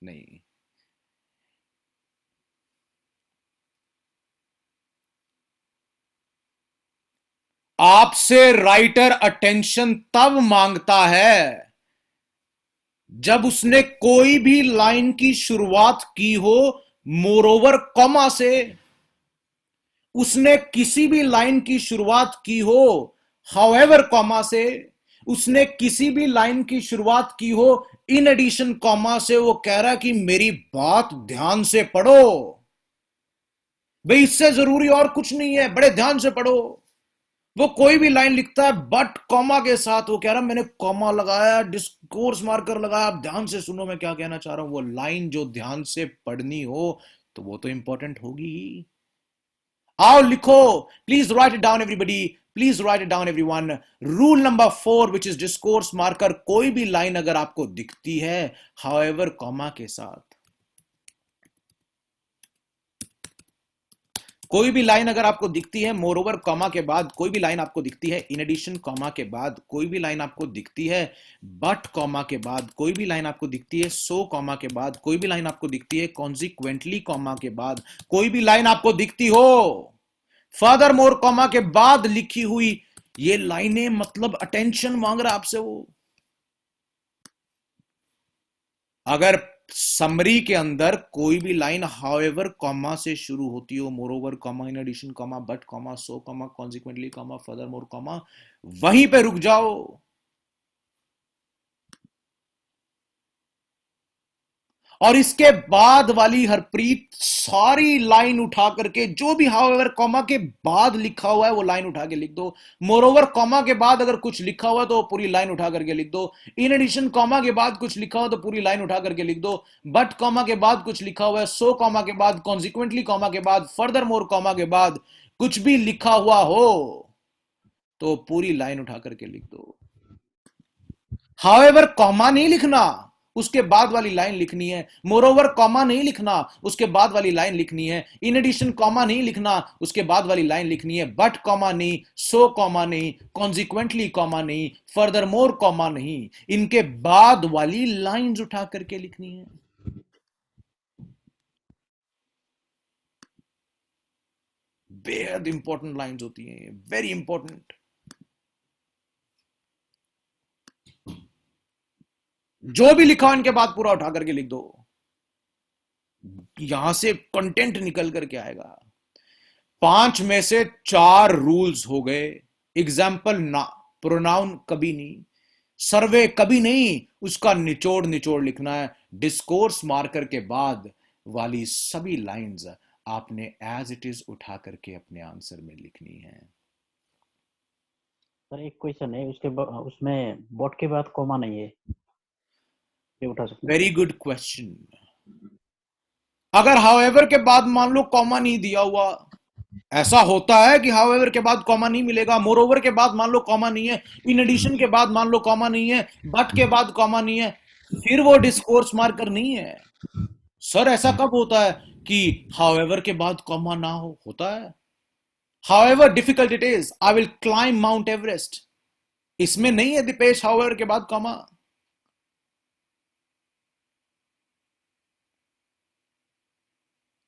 नहीं, आपसे राइटर अटेंशन तब मांगता है जब उसने कोई भी लाइन की शुरुआत की हो मोरोवर कॉमा से। उसने किसी भी लाइन की शुरुआत की हो हाउएवर कॉमा से। उसने किसी भी लाइन की शुरुआत की हो इन एडिशन कॉमा से। वो कह रहा है कि मेरी बात ध्यान से पढ़ो भाई, इससे जरूरी और कुछ नहीं है, बड़े ध्यान से पढ़ो। वो कोई भी लाइन लिखता है बट कॉमा के साथ, वो कह रहा मैंने कॉमा लगाया, डिस्कोर्स मार्कर लगाया, आप ध्यान से सुनो मैं क्या कहना चाह रहा हूं। वो लाइन जो ध्यान से पढ़नी हो तो वो तो इंपॉर्टेंट होगी ही। आओ लिखो, please write it down everybody, please write it down everyone. Rule number 4 which is discourse marker, कोई भी लाइन अगर आपको दिखती है हाउएवर कॉमा के साथ, कोई भी लाइन अगर आपको दिखती है मोरओवर कॉमा के बाद, कोई भी लाइन आपको दिखती है इन एडिशन कॉमा के बाद, कोई भी लाइन आपको दिखती है बट कॉमा के बाद, कोई भी लाइन आपको दिखती है सो कॉमा के बाद, कोई भी लाइन आपको दिखती है कॉन्सिक्वेंटली कॉमा के बाद, कोई भी लाइन आपको दिखती हो फर्दर मोर कॉमा के बाद लिखी हुई, ये लाइनें मतलब अटेंशन मांग रहा आपसे वो। अगर समरी के अंदर कोई भी लाइन हाउएवर कॉमा से शुरू होती हो, moreover comma, in addition comma, but comma, so comma, consequently comma, furthermore comma, वहीं पे रुक जाओ। और इसके बाद वाली हरप्रीत सारी लाइन उठा करके जो भी हाउएवर कॉमा के बाद लिखा हुआ है वो लाइन उठा के लिख दो। मोरोवर कॉमा के बाद अगर कुछ लिखा हुआ तो पूरी लाइन उठा करके लिख दो। इन एडिशन कॉमा के बाद कुछ लिखा हो तो पूरी लाइन उठा करके लिख दो। बट कॉमा के बाद कुछ लिखा हुआ है, सो कॉमा के बाद, कॉन्सिक्वेंटली कॉमा के बाद, फर्दर मोर कॉमा के बाद कुछ भी लिखा हुआ हो तो पूरी लाइन उठा करके लिख दो। हाउएवर कॉमा नहीं लिखना, उसके बाद वाली लाइन लिखनी है। मोरोवर कॉमा नहीं लिखना, उसके बाद वाली लाइन लिखनी है। इन एडिशन कॉमा नहीं लिखना, उसके बाद वाली लाइन लिखनी है। बट कॉमा नहीं, सो कॉमा नहीं, कॉन्सिक्वेंटली कॉमा नहीं, फर्दर मोर कॉमा नहीं, इनके बाद वाली लाइंस उठा करके लिखनी है। बेहद इंपॉर्टेंट लाइंस होती हैं, वेरी इंपॉर्टेंट। जो भी लिखा इनके बाद पूरा उठा करके लिख दो, यहां से कंटेंट निकल करके आएगा। 5 में से 4 रूल्स हो गए। एग्जाम्पल ना, प्रोनाउन कभी नहीं, सर्वे कभी नहीं, उसका निचोड़ निचोड़ लिखना है। डिस्कोर्स मार्कर के बाद वाली सभी लाइंस आपने एज इट इज उठा करके अपने आंसर में लिखनी है। सर एक क्वेश्चन है, उसमें बॉट के बाद कॉमा नहीं है, ये उठा सकते हैं? Very good question. अगर हाउएवर के बाद मान लो कॉमा नहीं दिया हुआ, ऐसा होता है कि हाउएवर के बाद कॉमा नहीं मिलेगा। मोरोवर के बाद मान लो कॉमा नहीं है, इन एडिशन के बाद मान लो कॉमा नहीं है, बट के बाद कॉमा नहीं है, फिर वो डिस्कोर्स मार्कर नहीं है। सर ऐसा कब होता है कि हाउएवर के बाद कॉमा ना हो? होता है। However difficult it is, I will climb mount Everest, इसमें नहीं है दीपेश हाउएवर के बाद कॉमा।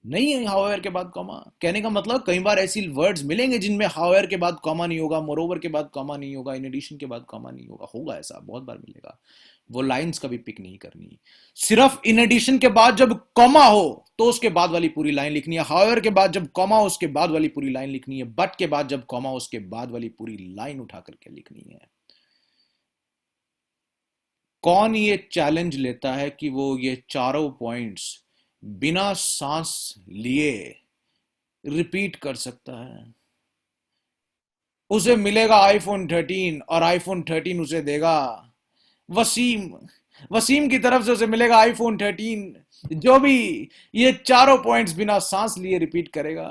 नहीं है हाउएवर के बाद कॉमा। कहने का मतलब कई बार ऐसी वर्ड्स मिलेंगे जिनमें हाउएवर के बाद कॉमा नहीं होगा, मोरोवर के बाद कॉमा नहीं होगा, इन एडिशन के बाद कॉमा नहीं होगा। होगा ऐसा, बहुत बार मिलेगा। वो लाइंस कभी पिक नहीं करनी। सिर्फ इन एडिशन के बाद जब कॉमा हो तो उसके बाद वाली पूरी लाइन लिखनी है। हाउएवर के बाद जब कॉमा हो उसके बाद वाली पूरी लाइन लिखनी है। बट के बाद जब कॉमा हो उसके बाद वाली पूरी लाइन उठा करके लिखनी है। कौन ये चैलेंज लेता है कि वो ये चारों पॉइंट्स बिना सांस लिए रिपीट कर सकता है? उसे मिलेगा आईफोन 13 और आईफोन 13 उसे देगा वसीम। वसीम की तरफ से उसे मिलेगा आईफोन 13 जो भी ये चारों पॉइंट्स बिना सांस लिए रिपीट करेगा।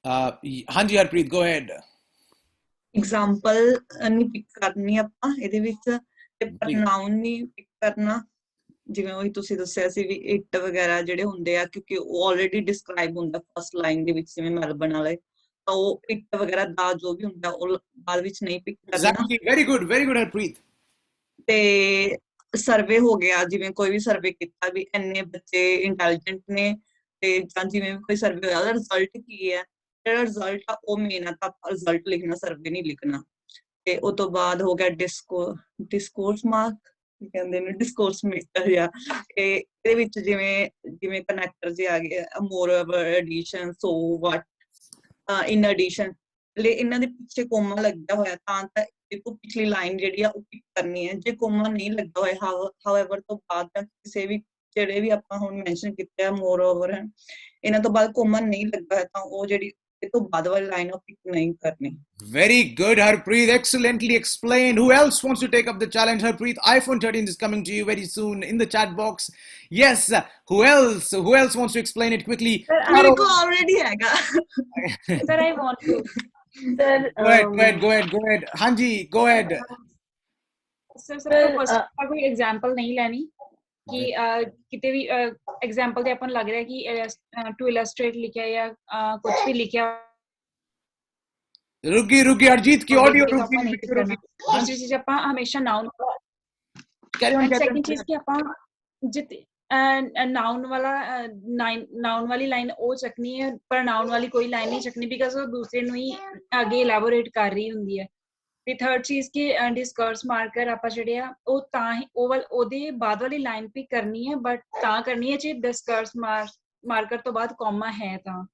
हाँ जी हरप्रीत, गो अहेड। एग्जांपल नहीं पिक करनी ਆਪਾਂ ਇਹਦੇ ਵਿੱਚ ਤੇ pronoun नहीं पिक करना। ਜਿਵੇਂ ਉਹੀ ਤੁਸੀਂ ਦੱਸਿਆ ਸੀ ਵੀ ਇਟ ਵਗੈਰਾ ਜਿਹੜੇ ਹੁੰਦੇ ਆ, ਕਿਉਂਕਿ ਉਹ ਆਲਰੇਡੀ ਡਿਸਕ੍ਰਾਈਬ ਹੁੰਦਾ ਫਸਟ ਲਾਈਨ ਦੇ ਵਿੱਚ, ਜਿਵੇਂ ਮੈਲਬਨ ਵਾਲੇ, ਤਾਂ ਉਹ ਇਟ ਵਗੈਰਾ ਦਾ ਜੋ ਵੀ ਹੁੰਦਾ ਉਹ ਬਾਅਦ ਵਿੱਚ ਨਹੀਂ ਪਿਕ ਕਰਨਾ। Exactly. Very good, Harpreet. ਤੇ ਸਰਵੇ ਹੋ ਗਿਆ, ਜਿਵੇਂ ਕੋਈ ਵੀ ਸਰਵੇ ਕੀਤਾ ਵੀ ਇੰਨੇ ਬੱਚੇ ਇੰਟੈਲੀਜੈਂਟ ਨੇ, ਤੇ ਜਾਂ ਜਿਵੇਂ ਵੀ ਕੋਈ ਸਰਵੇ ਹੋਇਆ ਉਹਦਾ ਰਿਜ਼ਲਟ ਕੀ ਹੈ, ਜਿਹੜਾ ਰਿਜ਼ਲਟ ਆ ਉਹ ਮੇਨ ਆ, ਤਾਂ ਰਿਜ਼ਲਟ ਲਿਖਣਾ, ਸਰਵੇ ਨਹੀਂ ਲਿਖਣਾ। ਤੇ ਉਹ ਤੋਂ ਬਾਅਦ ਹੋ ਗਿਆ ਡਿਸਕੋਰਸ ਮਾਰਕ, ਕਹਿੰਦੇ ਨੇ ਡਿਸਕੋਰਸ ਮੇਕਰ ਆ। ਇਹਦੇ ਵਿੱਚ ਜਿਵੇਂ ਕਨੈਕਟਰ ਜੇ ਆ ਗਏ, moreover, addition, so what, in addition, ਇਹਨਾਂ ਦੇ ਪਿੱਛੇ ਕੋਮਾ ਲੱਗਿਆ ਹੋਇਆ ਤਾਂ ਦੇਖੋ ਪਿਛਲੀ ਲਾਈਨ ਜਿਹੜੀ ਆ ਉਹ ਪਿਕ ਕਰਨੀ ਹੈ। ਜੇ ਕੋਮਾ ਨਹੀਂ ਲੱਗਾ ਹੋਇਆ ਹਾਊਐਵਰ ਤੋਂ ਬਾਅਦ ਜਾਂ ਕਿਸੇ ਵੀ ਜਿਹੜੇ ਵੀ ਆਪਾਂ ਹੁਣ ਮੈਂਸ਼ਨ ਕੀਤੇ ਆ ਮੋਰਓਵਰ, ਇਹਨਾਂ ਤੋਂ ਬਾਅਦ ਕੋਮਾ ਨਹੀਂ ਲੱਗਾ ਹੈ ਤਾਂ ਉਹ ਜਿਹੜੀ ਇਹ ਤੋਂ ਬਾਅਦ ਵਾਲੀ ਲਾਈਨ ਉਹ ਪਿਕ ਨਹੀਂ ਕਰਨੀ। Very good, Harpreet. Excellently explained. Who else wants to take up the challenge? Harpreet, iPhone 13 is coming to you very soon in the chat box. Yes. Who else? Who else wants to explain it quickly? मेरे को already हैगा। Sir, I want to. Sir, Go ahead. Hanji, go ahead. Sir, first कोई example नहीं लेनी कि किते भी example ਤੇ ਆਪਾਂ ਨੂੰ ਲੱਗ ਰਿਹਾ ਕਿ ਟੂ ਇਲਸਟ੍ਰੇਟ ਲਿਖਿਆ ਜਾਂ ਕੁਝ ਵੀ ਲਿਖਿਆ, रुकी हरजीत की ऑडियो रुकी। दूसरी चीज ਆਪਾਂ ਹਮੇਸ਼ਾ ਨਾउन, ਸੈਕਿੰਡ ਚੀਜ਼ ਕਿ ਆਪਾਂ ਜਿਤ ਨਾउन ਵਾਲੀ ਲਾਈਨ ਉਹ ਚੱਕਣੀ ਹੈ, ਪਰ ਨਾउन ਵਾਲੀ ਕੋਈ ਲਾਈਨ ਨਹੀਂ ਚੱਕਣੀ, ਬਿਕਾਜ਼ ਉਹ ਦੂਸਰੇ ਨੂੰ ਹੀ ਅੱਗੇ ਇਲੈਬੋਰੇਟ ਕਰ ਰਹੀ ਹੁੰਦੀ ਹੈ। ਤੇ ਥਰਡ ਚੀਜ਼ ਕਿ ਡਿਸਕਰਸ ਮਾਰਕਰ ਆਪਾਂ ਜਿਹੜੇ ਆ ਉਹ ਤਾਂ ਹੀ ਉਹਦੇ ਬਾਅਦ ਵਾਲੀ ਲਾਈਨ ਪਿਕ ਕਰਨੀ ਹੈ, ਬਟ ਤਾਂ ਕਰਨੀ ਹੈ ਜੇ ਡਿਸਕਰਸ ਮਾਰਕਰ ਤੋਂ ਬਾਅਦ ਕੌਮਾ ਹੈ ਤਾਂ।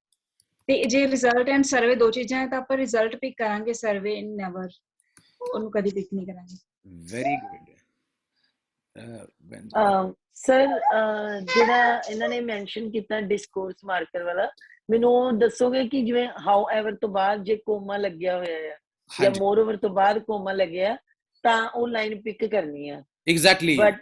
ਤੇ ਜੇ ਰਿਜ਼ਲਟ ਐਂਡ ਸਰਵੇ ਦੋ ਚੀਜ਼ਾਂ ਹੈ ਤਾਂ ਆਪਾਂ ਰਿਜ਼ਲਟ ਪਿਕ ਕਰਾਂਗੇ, ਸਰਵੇ ਨੈਵਰ, ਉਹਨੂੰ ਕਦੀ ਪਿਕ ਨਹੀਂ ਕਰਾਂਗੇ। Very good. ਸਰ ਜਿਹੜਾ ਇਹਨਾਂ ਨੇ ਮੈਂਸ਼ਨ ਕੀਤਾ ਡਿਸਕੋਰਸ ਮਾਰਕਰ ਵਾਲਾ, ਮੈਨੂੰ ਦੱਸੋਗੇ ਕਿ ਜਿਵੇਂ ਹਾਊ ਐਵਰ ਤੋਂ ਬਾਅਦ ਜੇ ਕੋਮਾ ਲੱਗਿਆ ਹੋਇਆ ਹੈ ਜਾਂ ਮੋਰਓਵਰ ਤੋਂ ਬਾਅਦ ਕੋਮਾ ਲੱਗਿਆ ਤਾਂ ਉਹ ਲਾਈਨ ਪਿਕ ਕਰਨੀ ਹੈ। ਐਗਜ਼ੈਕਟਲੀ। ਬਟ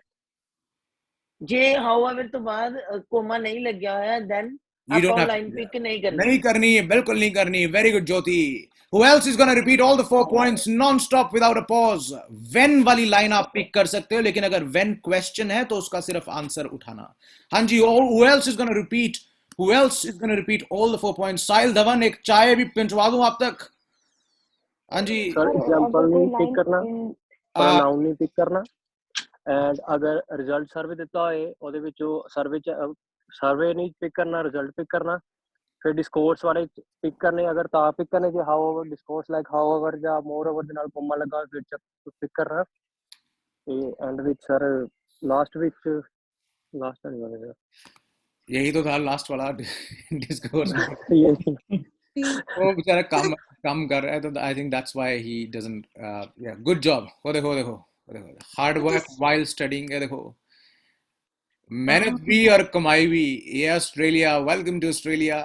ਜੇ ਹਾਊ ਐਵਰ ਤੋਂ ਬਾਅਦ ਕੋਮਾ ਨਹੀਂ ਲੱਗਿਆ ਹੋਇਆ ਦੈਨ ਆਪਾਂ ਲਾਈਨ ਪਿਕ ਨਹੀਂ ਕਰਨੀ ਹੈ, ਬਿਲਕੁਲ ਨਹੀਂ ਕਰਨੀ। Very good Jyoti. Who else is going to repeat all the 4 points non-stop without a pause? When वाली लाइन आप पिक कर सकते हो, लेकिन अगर when question है तो उसका सिर्फ आंसर उठाना। हाँ जी, who else is going to repeat? Who else is going to repeat all the 4 points? साहिल धवन, एक चाय भी पहुंचवा दूं आप तक। हाँ जी सर, एग्जांपल नहीं पिक करना, नाउन नहीं पिक करना, एंड अगर रिजल्ट सर्वे ਦਿੱਤਾ ਹੋਏ ਉਹਦੇ ਵਿੱਚੋਂ ਸਰਵੇ ਨਹੀਂ ਪਿਕ ਕਰਨਾ, ਰਿਜ਼ਲਟ ਪਿਕ ਕਰਨਾ। ਫਿਰ ਡਿਸਕੋਰਸ ਵਾਲੇ ਪਿਕ ਕਰਨੇ, ਅਗਰ ਤਾਂ ਪਿਕ ਕਰਨੇ ਜੇ ਹਾਊਐਵਰ, ਡਿਸਕੋਰਸ ਲਾਈਕ ਹਾਊਐਵਰ ਜਾਂ ਮੋਰਓਵਰ ਦੇ ਨਾਲ ਕੋਮਾ ਲੱਗਾ ਫਿਰ ਪਿਕ ਕਰਨਾ। ਤੇ ਐਂਡ ਵਿੱਚ ਸਰ ਲਾਸਟ ਨਹੀਂ ਹੋਵੇਗਾ, यही तो था लास्ट वाला डिस्कोर्स। वो बेचारा काम कर रहा है, तो I think that's why he doesn't. Good job. वो देखो हार्ड वर्क व्हाइल स्टडीइंग। देखो मेहनत भी और कमाई भी। ये ऑस्ट्रेलिया, वेलकम टू ऑस्ट्रेलिया।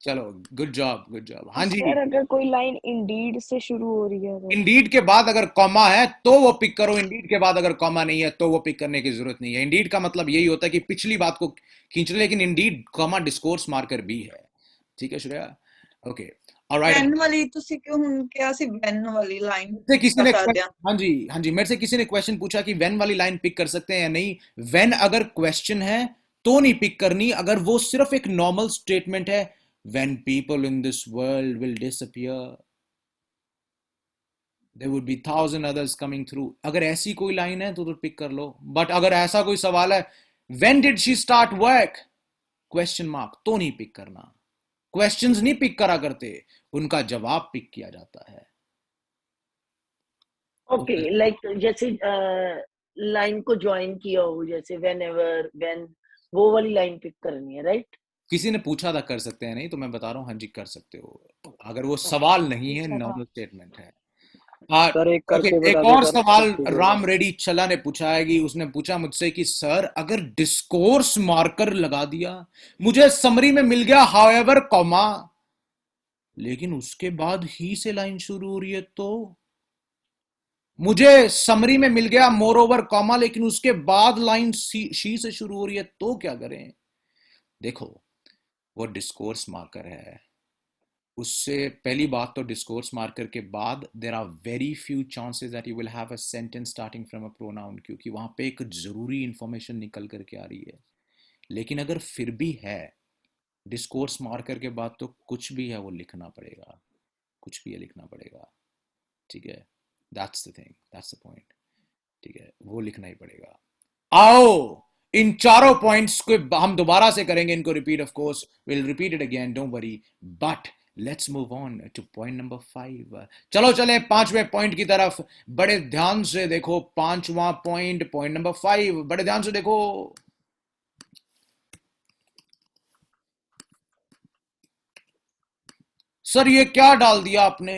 चलो गुड जॉब। हाँ जी सर, अगर कोई लाइन इंडीड से शुरू हो रही है, इंडीड के बाद अगर कॉमा है तो वो पिक करो, इंडीड के बाद अगर कॉमा नहीं है तो वो पिक करने की जरूरत नहीं है। इंडीड का मतलब यही होता है कि पिछली बात को खींच ले, लेकिन इंडीड कॉमा डिस्कोर्स मार्कर भी है। ठीक है श्रेया? Okay alright. वैन वाली ਤੁਸੀਂ ਕਿਉਂ ਹੁਣ ਕਿਹਾ ਸੀ वैन वाली लाइन से किसी ने हाँ जी मेरे से किसी ने क्वेश्चन पूछा कि वैन वाली लाइन पिक कर सकते हैं या नहीं। वैन अगर क्वेश्चन है तो नहीं पिक करनी। अगर वो सिर्फ एक नॉर्मल स्टेटमेंट है, when people in this world will disappear, there would be 1,000 others coming through, अगर ऐसी कोई लाइन है तो पिक कर लो। बट अगर ऐसा कोई सवाल है, when did she start work, question mark, तो नहीं पिक करना। क्वेश्चंस नहीं पिक करा करते, उनका जवाब पिक किया जाता है। ओके लाइक जैसे लाइन को ज्वाइन किया हो, जैसे whenever, when, वो वाली लाइन पिक करनी है, राइट? किसी ने पूछा था कर सकते हैं नहीं, तो मैं बता रहा हूँ हाँ जी कर सकते हो, अगर वो सवाल नहीं है, नॉर्मल स्टेटमेंट है। सर एक और सवाल राम रेड्डी चला ने पूछा है कि उसने पूछा मुझसे कि सर अगर डिस्कोर्स मार्कर लगा दिया, मुझे समरी में मिल गया हाउएवर कॉमा, लेकिन उसके बाद ही से लाइन शुरू हो रही है, तो मुझे समरी में मिल गया मोरओवर कॉमा, लेकिन उसके बाद लाइन शी से शुरू हो रही है, तो क्या करें? देखो वो डिस्कोर्स मार्कर है, उससे पहली बात तो डिस्कोर्स मार्कर के बाद there are very few chances that you will have a sentence starting from a pronoun, क्योंकि वहां पे एक जरूरी इंफॉर्मेशन निकल करके आ रही है। लेकिन अगर फिर भी है डिस्कोर्स मार्कर के बाद, तो कुछ भी है वो लिखना पड़ेगा, कुछ भी है लिखना पड़ेगा, ठीक है। That's the thing, that's the point, ठीक है, वो लिखना ही पड़ेगा। आओ इन चारों पॉइंट्स को हम दोबारा से करेंगे, इनको repeat, of course will repeat it again, don't worry, but let's move on two point number 5। चलो चले 5वें पॉइंट की तरफ। बड़े ध्यान से देखो 5वां पॉइंट, पॉइंट नंबर 5, बड़े ध्यान से देखो। सर ये क्या डाल दिया आपने,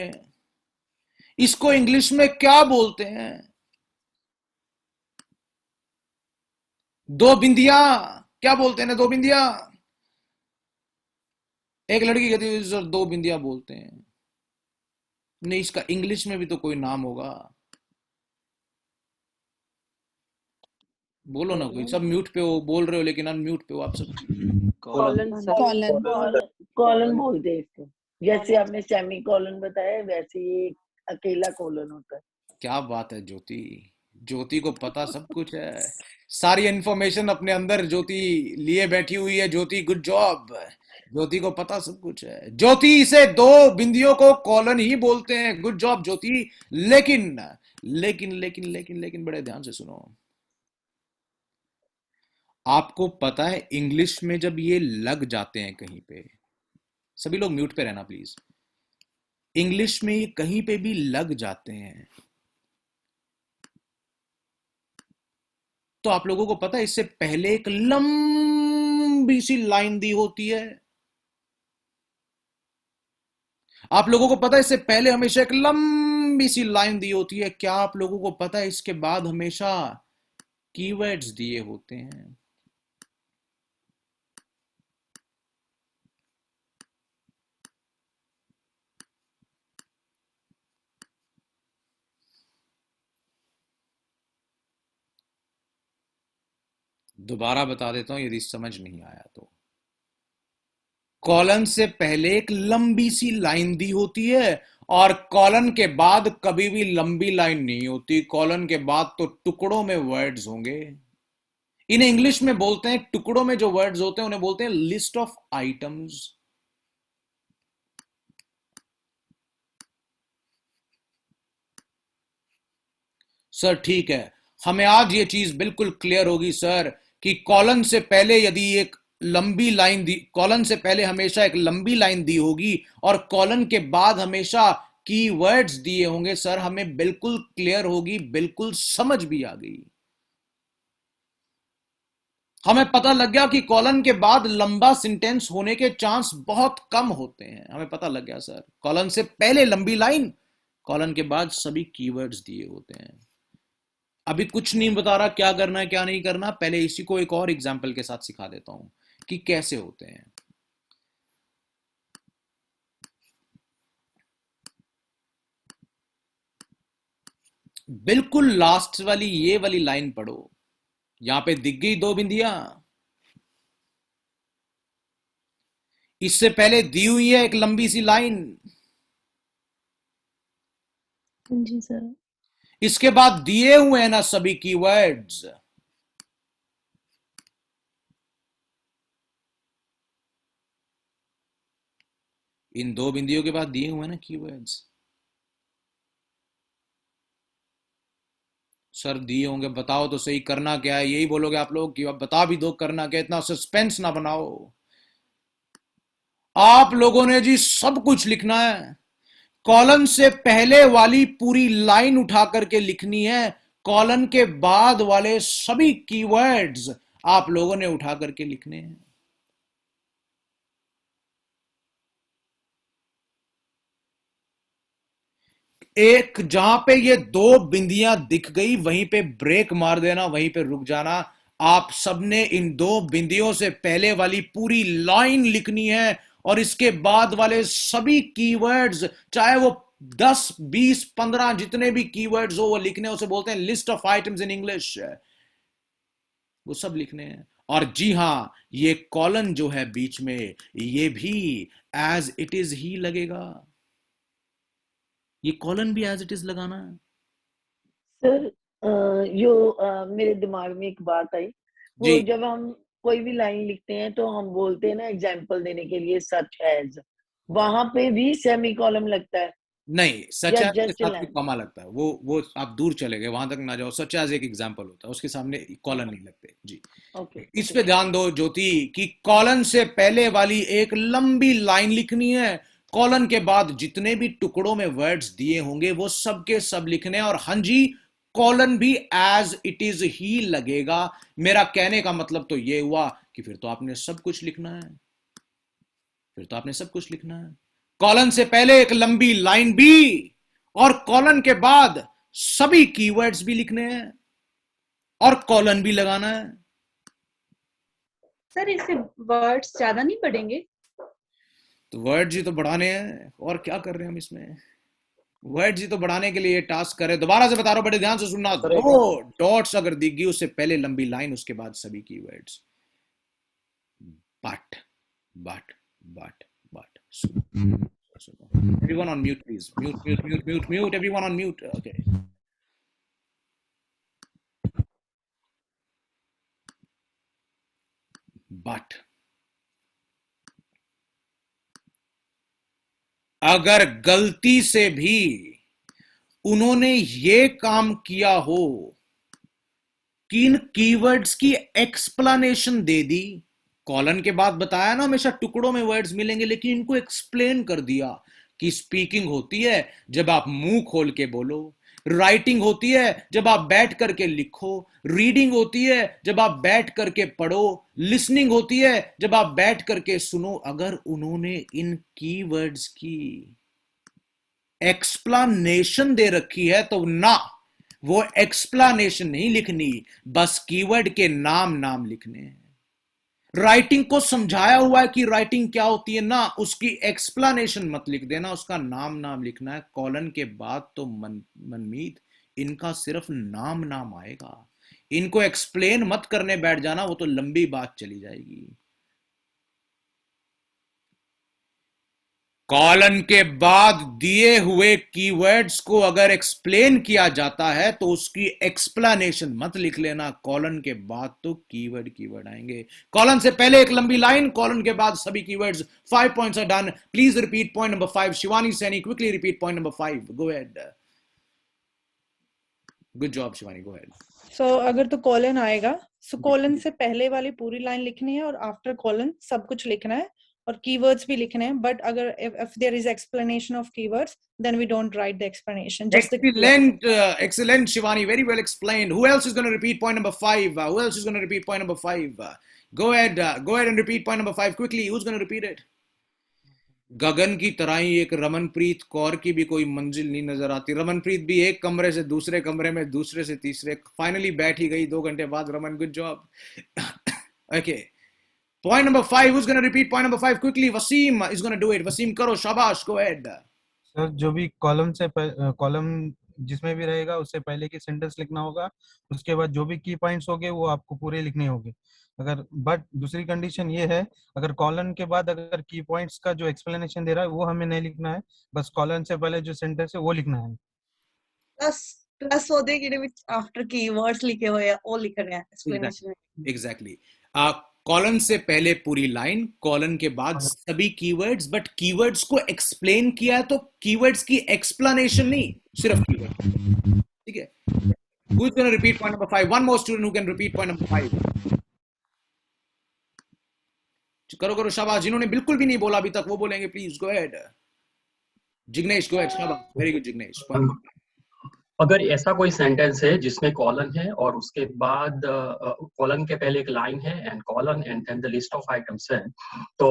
इसको इंग्लिश में क्या बोलते हैं? दो बिंदियां, क्या बोलते हैं ना, दो बिंदियां। एक लड़की कहती है सर दो बिंदियां बोलते हैं। नहीं, इसका इंग्लिश में भी तो कोई नाम होगा, बोलो ना कोई। सब म्यूट पे हो, बोल रहे हो लेकिन अनम्यूट पे हो आप सब। कॉलन कॉलन बोलते हैं इसको, जैसे आपने सेमी कॉलन बताया वैसे ही अकेला कॉलन होता है। क्या बात है ज्योति, ज्योति को पता सब कुछ है, सारी इंफॉर्मेशन अपने अंदर ज्योति लिए बैठी हुई है। ज्योति गुड जॉब, ज्योति को पता सब कुछ है। ज्योति इसे दो बिंदियों को कॉलन ही बोलते हैं, गुड जॉब ज्योति। लेकिन लेकिन लेकिन लेकिन लेकिन बड़े ध्यान से सुनो, आपको पता है इंग्लिश में जब ये लग जाते हैं कहीं पे, सभी लोग म्यूट पे रहना प्लीज, इंग्लिश में ये कहीं पे भी लग जाते हैं तो आप लोगों को पता है इससे पहले एक लंबी सी लाइन दी होती है। आप लोगों को पता है इससे पहले हमेशा एक लंबी सी लाइन दी होती है। क्या आप लोगों को पता है इसके बाद हमेशा कीवर्ड्स दिए होते हैं? दोबारा बता देता हूं यदि समझ नहीं आया तो। कॉलन से पहले एक लंबी सी लाइन दी होती है और कॉलन के बाद कभी भी लंबी लाइन नहीं होती। कॉलन के बाद तो टुकड़ों में वर्ड्स होंगे। इन्हें इंग्लिश में बोलते हैं, टुकड़ों में जो वर्ड्स होते हैं उन्हें बोलते हैं लिस्ट ऑफ आइटम्स। सर ठीक है, हमें आज ये चीज बिल्कुल क्लियर होगी सर कि कॉलन से पहले यदि एक लंबी लाइन दी, कॉलन से पहले हमेशा एक लंबी लाइन दी होगी और कॉलन के बाद हमेशा कीवर्ड्स दिए होंगे। सर हमें बिल्कुल क्लियर होगी, बिल्कुल समझ भी आ गई। हमें पता लग गया कि कॉलन के बाद लंबा सेंटेंस होने के चांस बहुत कम होते हैं। हमें पता लग गया सर, कॉलन से पहले लंबी लाइन, कॉलन के बाद सभी कीवर्ड्स दिए होते हैं। अभी कुछ नहीं बता रहा क्या करना है क्या नहीं करना, पहले इसी को एक और एग्जांपल के साथ सिखा देता हूं कि कैसे होते हैं। बिल्कुल लास्ट वाली ये वाली लाइन पढ़ो, यहां पे दिख गई दो बिंदियां, इससे पहले दी हुई है एक लंबी सी लाइन। जी सर। इसके बाद दिए हुए हैं ना सभी कीवर्ड्स। इन दो बिंदियों के बाद दिए हुए हैं ना कीवर्ड्स। सर दिए होंगे, बताओ तो सही करना क्या है। यही बोलोगे आप लोग कि अब बता भी दो करना क्या, इतना सस्पेंस ना बनाओ। आप लोगों ने जी सब कुछ लिखना है। कॉलन से पहले वाली पूरी लाइन उठा करके लिखनी है, कॉलन के बाद वाले सभी कीवर्ड्स आप लोगों ने उठा करके लिखने हैं। एक जहां पे ये दो बिंदियां दिख गई वहीं पे ब्रेक मार देना, वहीं पे रुक जाना। आप सबने इन दो बिंदियों से पहले वाली पूरी लाइन लिखनी है और इसके बाद वाले सभी कीवर्ड्स, चाहे वो 10, 20, 15 जितने भी कीवर्ड्स हो वो लिखने, उसे बोलते हैं list of items in English, वो सब लिखने हैं। और जी हाँ, ये कॉलन जो है बीच में, ये भी एज इट इज ही लगेगा। ये कॉलन भी एज इट इज लगाना है। सर मेरे दिमाग में एक बात आई, वो जी जब हम कोई भी लाइन लिखते हैं तो हम बोलते हैं ना एग्जाम्पल देने के लिए सच एज, वहां पे भी सेमी कॉलम लगता है नहीं, सच या एज के जस्ट साथ भी लाइन? कॉमा लगता है। वो आप दूर चले गए, वहां तक ना जाओ। सच एज एक एग्जाम्पल होता है, उसके सामने कॉलन नहीं लगते। जी ओके इस पे ध्यान दो ज्योति कि कॉलन से पहले वाली एक लंबी लाइन लिखनी है, कॉलन के बाद जितने भी टुकड़ों में वर्ड्स दिए होंगे वो सब के सब लिखने हैं। और हाँ जी, कॉलन भी एज इट इज ही लगेगा। मेरा कहने का मतलब तो ये हुआ कि फिर तो आपने सब कुछ लिखना है, फिर तो आपने सब कुछ लिखना है। कॉलन से पहले एक लंबी लाइन भी, और कॉलन के बाद सभी कीवर्ड्स भी लिखने हैं, और कॉलन भी लगाना है। सर इससे वर्ड्स ज्यादा नहीं पढ़ेंगे? तो वर्ड्स ही तो बढ़ाने हैं, और क्या कर रहे हैं हम इसमें? वर्ड्स ही तो बढ़ाने के लिए ये टास्क कर रहे हैं। दोबारा से बता रहा हूं, बड़े ध्यान से सुनना। दो डॉट्स अगर दिख गई, उससे पहले लंबी लाइन, उसके बाद सभी keywords. But but but but everyone on mute please, mute everyone on mute. Okay, but अगर गलती से भी उन्होंने ये काम किया हो कि इन कीवर्ड्स की एक्सप्लेनेशन दे दी, कॉलन के बाद बताया ना हमेशा टुकड़ों में वर्ड्स मिलेंगे, लेकिन इनको एक्सप्लेन कर दिया कि स्पीकिंग होती है जब आप मुंह खोल के बोलो, राइटिंग होती है जब आप बैठ करके लिखो, रीडिंग होती है जब आप बैठ करके पढ़ो, लिसनिंग होती है जब आप बैठ करके सुनो। अगर उन्होंने इन कीवर्ड्स की एक्सप्लेनेशन दे रखी है तो ना, वो एक्सप्लेनेशन नहीं लिखनी, बस कीवर्ड के नाम नाम लिखने हैं। राइटिंग को समझाया हुआ है कि राइटिंग क्या होती है ना, उसकी एक्सप्लेनेशन मत लिख देना, उसका नाम नाम लिखना है। कॉलन के बाद तो मनमीत इनका सिर्फ नाम नाम आएगा, इनको एक्सप्लेन मत करने बैठ जाना, वो तो लंबी बात चली जाएगी। कॉलन के बाद दिए हुए कीवर्ड्स को अगर एक्सप्लेन किया जाता है तो उसकी एक्सप्लेनेशन मत लिख लेना, कॉलन के बाद तो कीवर्ड आएंगे। कॉलन से पहले एक लंबी लाइन, कॉलन के बाद सभी keywords. 5 points are done. Please repeat point number 5। Shivani Saini, quickly repeat point number 5। Go ahead. Good job Shivani, go ahead. So अगर तो कॉलन आएगा, सो कॉलन से पहले वाली पूरी लाइन लिखनी है और आफ्टर कॉलन सब कुछ लिखना है और कीवर्ड्स भी लिखने हैं। बट अगर if there is explanation of keywords, then we don't write the explanation, just Excellent Shivani, very well explained. Who else is going to repeat point number 5? Who else is going to repeat point number 5? Go ahead and repeat point number 5 quickly. Who's going to repeat it? गगन की तरह ही एक रमनप्रीत कौर की भी कोई मंजिल नहीं नजर आती। रमनप्रीत भी एक कमरे से दूसरे कमरे में, दूसरे से तीसरे, फाइनली बैठ ही गई 2 घंटे बाद। Raman, good job. Okay, point number 5. Who's going to repeat point number 5 quickly? Wasim is going to do it. Wasim, karo, shabash, go ahead. Sir जो भी कॉलम जिसमें भी रहेगा उससे पहले की सेंटेंस लिखना होगा, उसके बाद जो भी की पॉइंट्स होंगे वो आपको पूरे लिखने होंगे। अगर बट दूसरी कंडीशन ये है, अगर कॉलन के बाद अगर की पॉइंट्स का जो एक्सप्लेनेशन दे रहा है वो हमें नहीं लिखना है, बस कॉलन से पहले जो सेंटेंस है वो लिखना है। प्लस ਉਹਦੇ ਜਿਹੜੇ ਵਿੱਚ आफ्टर कीवर्ड्स लिखे हुए हैं वो लिखने हैं एक्सप्लेनेशन। एग्जैक्टली। कॉलन से पहले पूरी लाइन, कॉलन के बाद सभी कीवर्ड्स, बट कीवर्ड्स को एक्सप्लेन किया है तो कीवर्ड्स की एक्सप्लेनेशन नहीं, सिर्फ कीवर्ड। ठीक है। Who is going to repeat point number 5? One more student who can repeat point number 5. करो शाबाश। जिन्होंने बिल्कुल भी नहीं बोला अभी तक वो बोलेंगे, please go ahead. Jignesh, go ahead. शाबाश, वेरी गुड जिग्नेश। अगर ऐसा कोई सेंटेंस है जिसमें कॉलन है और उसके बाद कॉलन के पहले एक लाइन है and colon and then the list of items है, तो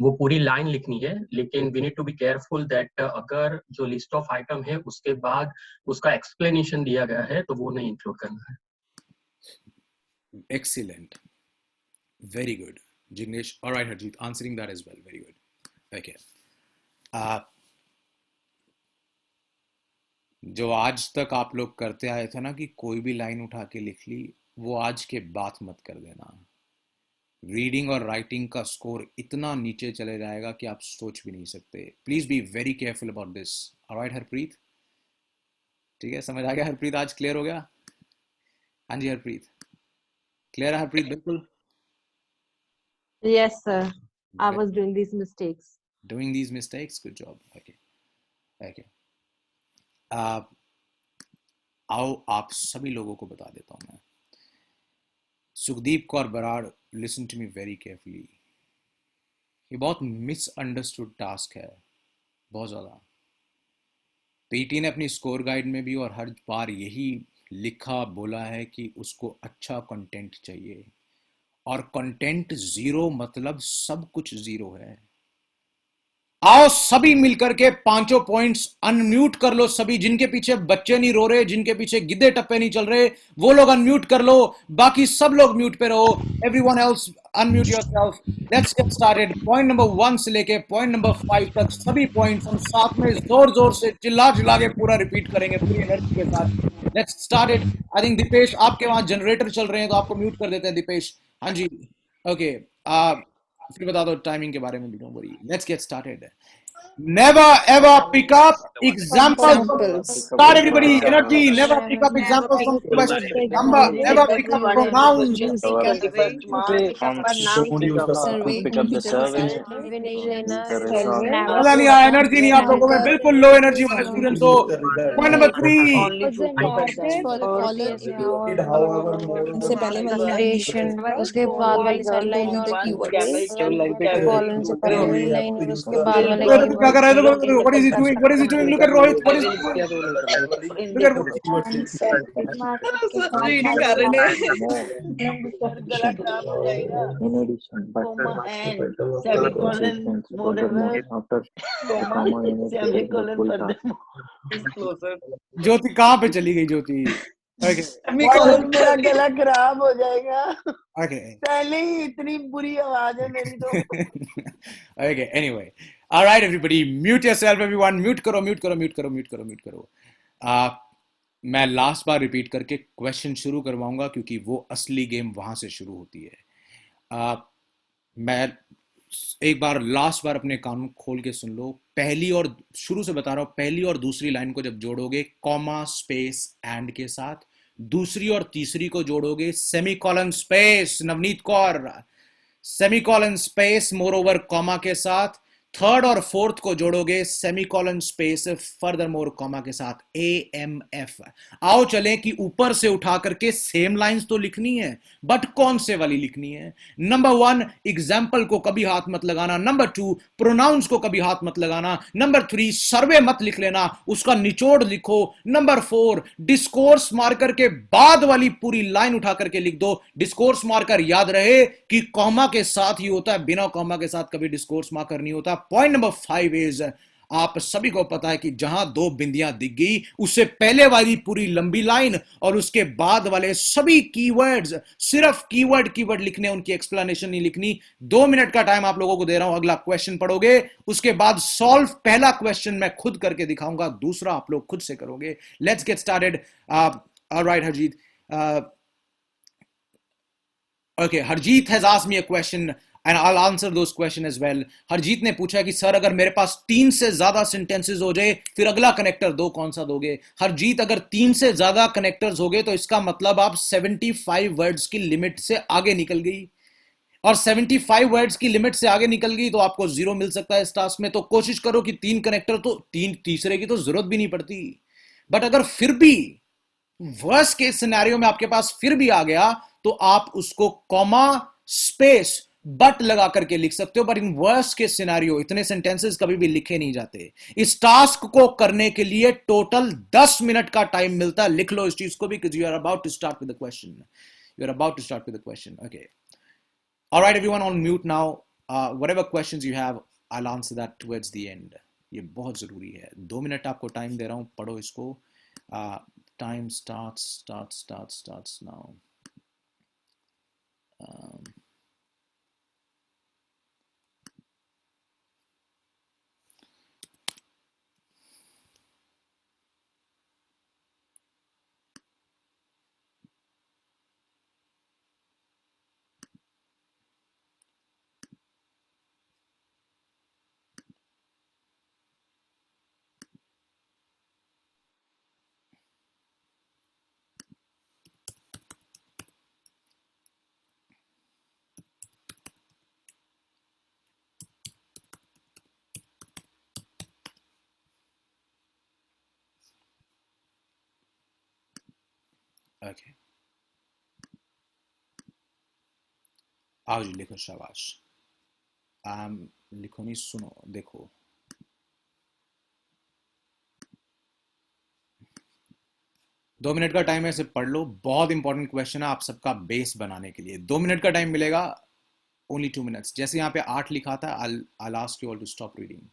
वो पूरी लाइन लिखनी है। लेकिन we need to be careful that अगर जो लिस्ट ऑफ आइटम है उसके बाद उसका एक्सप्लेनेशन दिया गया है तो वो नहीं इंक्लूड करना है। Excellent, very good Jignesh. All right Harjeet, answering that as well, very good. Okay, जो आज तक आप लोग करते आए थे ना कि कोई भी लाइन उठा के लिख ली, वो आज के बात मत कर देना। रीडिंग और राइटिंग का स्कोर इतना नीचे चले जाएगा कि आप सोच भी नहीं सकते. Please be very careful about this. Alright Harpreet, ठीक है, समझ आ गया हरप्रीत? आज क्लियर हो गया? हाँ जी हरप्रीत, क्लियर है हरप्रीत? बिल्कुल. Yes, sir. I was doing these mistakes. Doing these mistakes, good job. Okay. आओ आप सभी लोगों को बता देता हूं मैं. Sukhdeep Kaur Brar, listen to me very carefully. ये बहुत मिसअंडरस्टूड टास्क है, बहुत ज्यादा. पीटी ने अपनी स्कोर गाइड में भी और हर बार यही लिखा बोला है कि उसको अच्छा कंटेंट चाहिए, और कंटेंट जीरो मतलब सब कुछ जीरो है. आओ सभी मिलकर के पांचों पॉइंट्स अनम्यूट कर लो. सभी जिनके पीछे बच्चे नहीं रो रहे, जिनके पीछे गिद्धे टप्पे नहीं चल रहे, वो लोग अनम्यूट कर लो. बाकी सब लोग म्यूट पे रहो. Everyone else unmute yourself. Let's get started. Point number 1 से लेके पॉइंट नंबर 5 तक सभी पॉइंट्स हम साथ में जोर जोर से चिल्ला चिल्ला के पूरा रिपीट करेंगे पूरी एनर्जी के साथ. Let's start it. I think Deepesh आपके वहां जनरेटर चल रहे हैं तो आपको म्यूट कर देते हैं दीपेश. हाँ जी, ओके. फिर बता दो टाइमिंग के बारे में भी. Don't worry, let's get started. Never ever pick up examples from, start everybody, energy. Never pick up examples from question. Number, never pick up pronouns. Don't use the to pick up the survey. मजा नहीं आया, energy नहीं आप लोगों में, बिल्कुल low energy वाले students हो. Point number 3. से पहले वाली नरेशन, उसके बाद वाली सारी लाइन होती है कीवर्ड. कॉलन से पहले वाली लाइन और उसके बाद वाला कीवर्ड. क्या कर रहे हो? What is he doing? What is he doing? Look at Rohit. What is he doing? Look at reading कर रहे हैं. गला खराब हो जाएगा. Comma and semicolon, moreover, comma, semicolon, furthermore is closer. ज्योति कहाँ पे चली गई ज्योति? मेरा गला खराब हो जाएगा. Okay. पहले ही इतनी बुरी आवाज है मेरी तो. Okay. Anyway, all right, everybody, mute yourself, everyone. Mute करो. मैं लास्ट बार रिपीट करके क्वेश्चन शुरू करवाऊंगा क्योंकि वो असली गेम वहां से शुरू होती है. मैं एक बार लास्ट बार अपने कान खोल के सुन लो. पहली और शुरू से बता रहा हूं, पहली और दूसरी लाइन को जब जोड़ोगे कॉमा स्पेस एंड के साथ, दूसरी और तीसरी को जोड़ोगे semicolon space, Navneet Kaur, semicolon space moreover comma के साथ, थर्ड और फोर्थ को जोड़ोगे semicolon space furthermore comma के साथ, AMF. आओ चलें कि ऊपर से उठा करके सेम लाइंस तो लिखनी है, बट कौन से वाली लिखनी है. नंबर 1, एग्जाम्पल को कभी हाथ मत लगाना. नंबर 2, प्रोनाउंस को कभी हाथ मत लगाना. नंबर 3, सर्वे मत लिख लेना, उसका निचोड़ लिखो. नंबर 4, डिस्कोर्स मार्कर के बाद वाली पूरी लाइन उठा करके लिख दो. डिस्कोर्स मार्कर याद रहे कि कॉमा के साथ ही होता है, बिना कॉमा के साथ कभी डिस्कोर्स मार्कर नहीं होता. पॉइंट नंबर 5 इज, आप सभी को पता है कि जहां 2 बिंदियां दिख गई उससे पहले वाली पूरी लंबी लाइन और उसके बाद वाले सभी कीवर्ड्स, सिर्फ कीवर्ड लिखने, उनकी एक्सप्लेनेशन नहीं लिखनी. 2 मिनट का टाइम आप लोगों को दे रहा हूं. अगला क्वेश्चन पढ़ोगे, उसके बाद सॉल्व. पहला क्वेश्चन मैं खुद करके दिखाऊंगा, दूसरा आप लोग खुद से करोगे. Let's get started. Alright Harjeet. Okay, Harjeet has asked me a question and I'll answer those questions as well. Harjeet ने पूछा कि सर अगर मेरे पास 3 से ज्यादा सेंटेंसेस हो जाए फिर अगला कनेक्टर दो, कौन सा दोगे? हरजीत, अगर 3 से ज्यादा कनेक्टर्स हो गए तो इसका मतलब आप 75 वर्ड्स की लिमिट से आगे निकल गई, और 75 वर्ड्स की लिमिट से आगे निकल गई तो आपको 0 मिल सकता है इस टास्क में. तो कोशिश करो कि 3 कनेक्टर, तो 3 तीसरे की तो जरूरत भी नहीं पड़ती. बट अगर फिर भी वर्स्ट केस सिनेरियो में आपके पास फिर भी आ गया तो आप उसको कॉमा स्पेस बट लगा करके लिख सकते हो. But in worst case scenario इतने सेंटेंसेस कभी भी लिखे नहीं जाते. इस टास्क को करने के लिए टोटल 10 मिनट का टाइम मिलता है. लिख लो इस चीज को भी, because you are about to start with the question. You are about to start with the question. Okay. All right, everyone on mute now. Whatever questions you have, I'll answer that towards the end. ये बहुत जरूरी है. 2 minute आपको time दे रहा हूं, पढ़ो इसको. Time starts now. Okay, आओ जी लिखो, शाबाश। लिखो नहीं, सुनो, देखो। दो मिनट का टाइम है, इसे पढ़ लो, बहुत इंपॉर्टेंट क्वेश्चन है आप सबका बेस बनाने के लिए। 2 मिनट का टाइम मिलेगा, ओनली 2 मिनट्स। जैसे यहाँ पे 8 लिखा था, I'll ask you all to stop reading.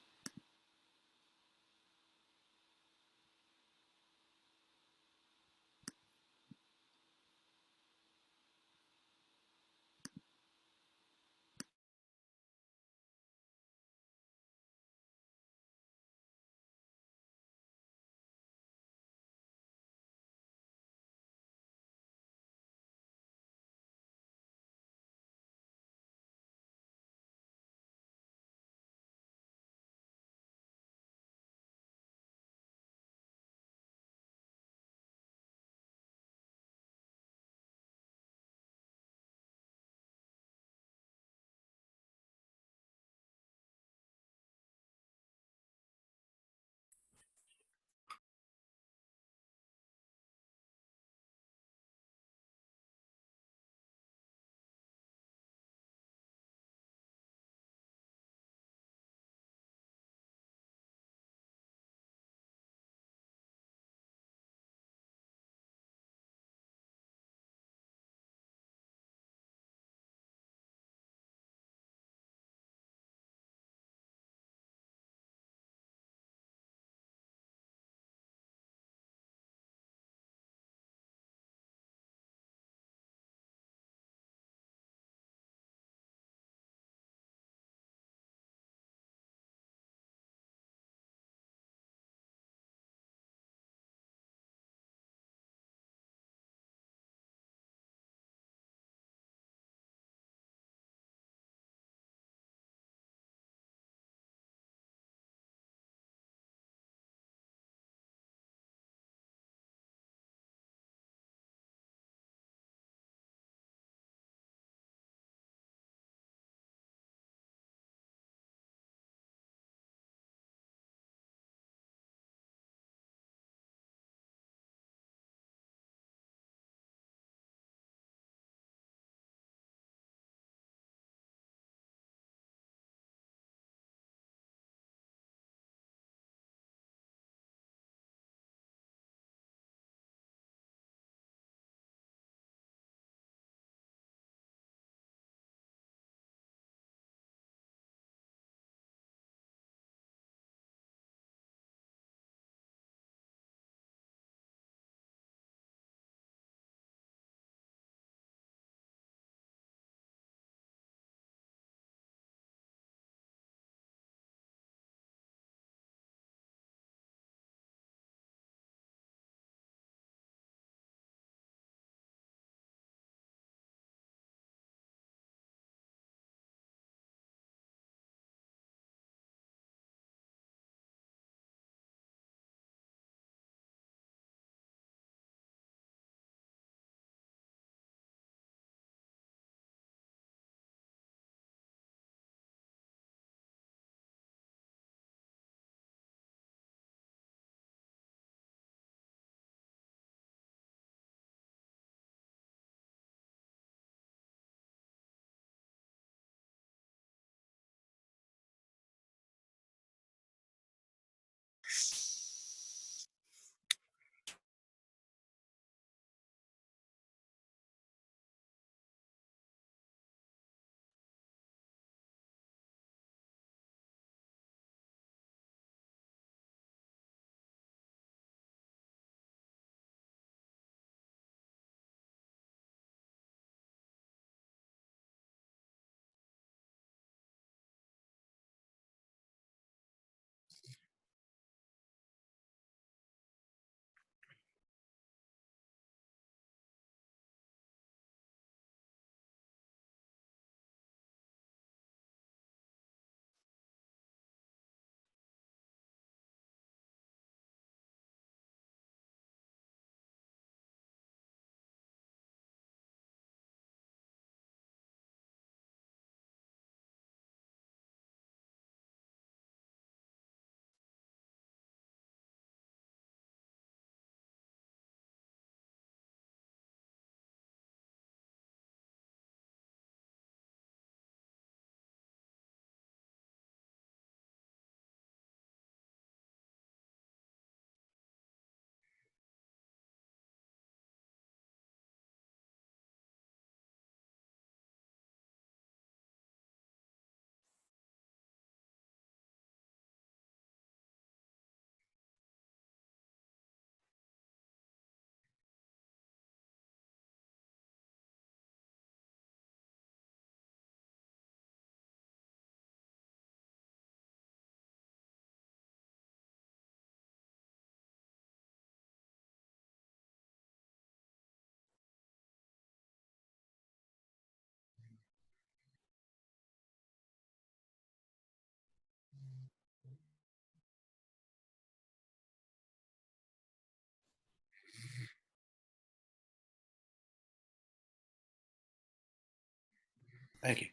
Okay,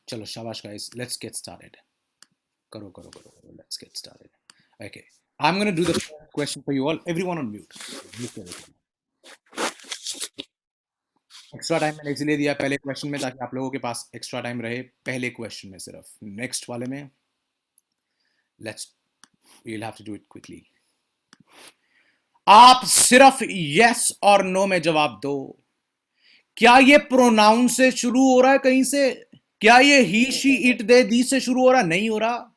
चलो शाबाश guys, let's get started. करो, let's get started. Okay, I'm gonna do the question for you all. Everyone on mute. Extra time मैंने इसलिए दिया पहले क्वेश्चन में ताकि आप लोगों के पास एक्स्ट्रा टाइम रहे पहले क्वेश्चन में सिर्फ. नेक्स्ट वाले में you'll have to do it quickly. आप सिर्फ yes और no में जवाब दो. क्या ये प्रोनाउन से शुरू हो रहा है कहीं से? क्या ये he, she, it, they, these से शुरू हो रहा? नहीं हो रहा.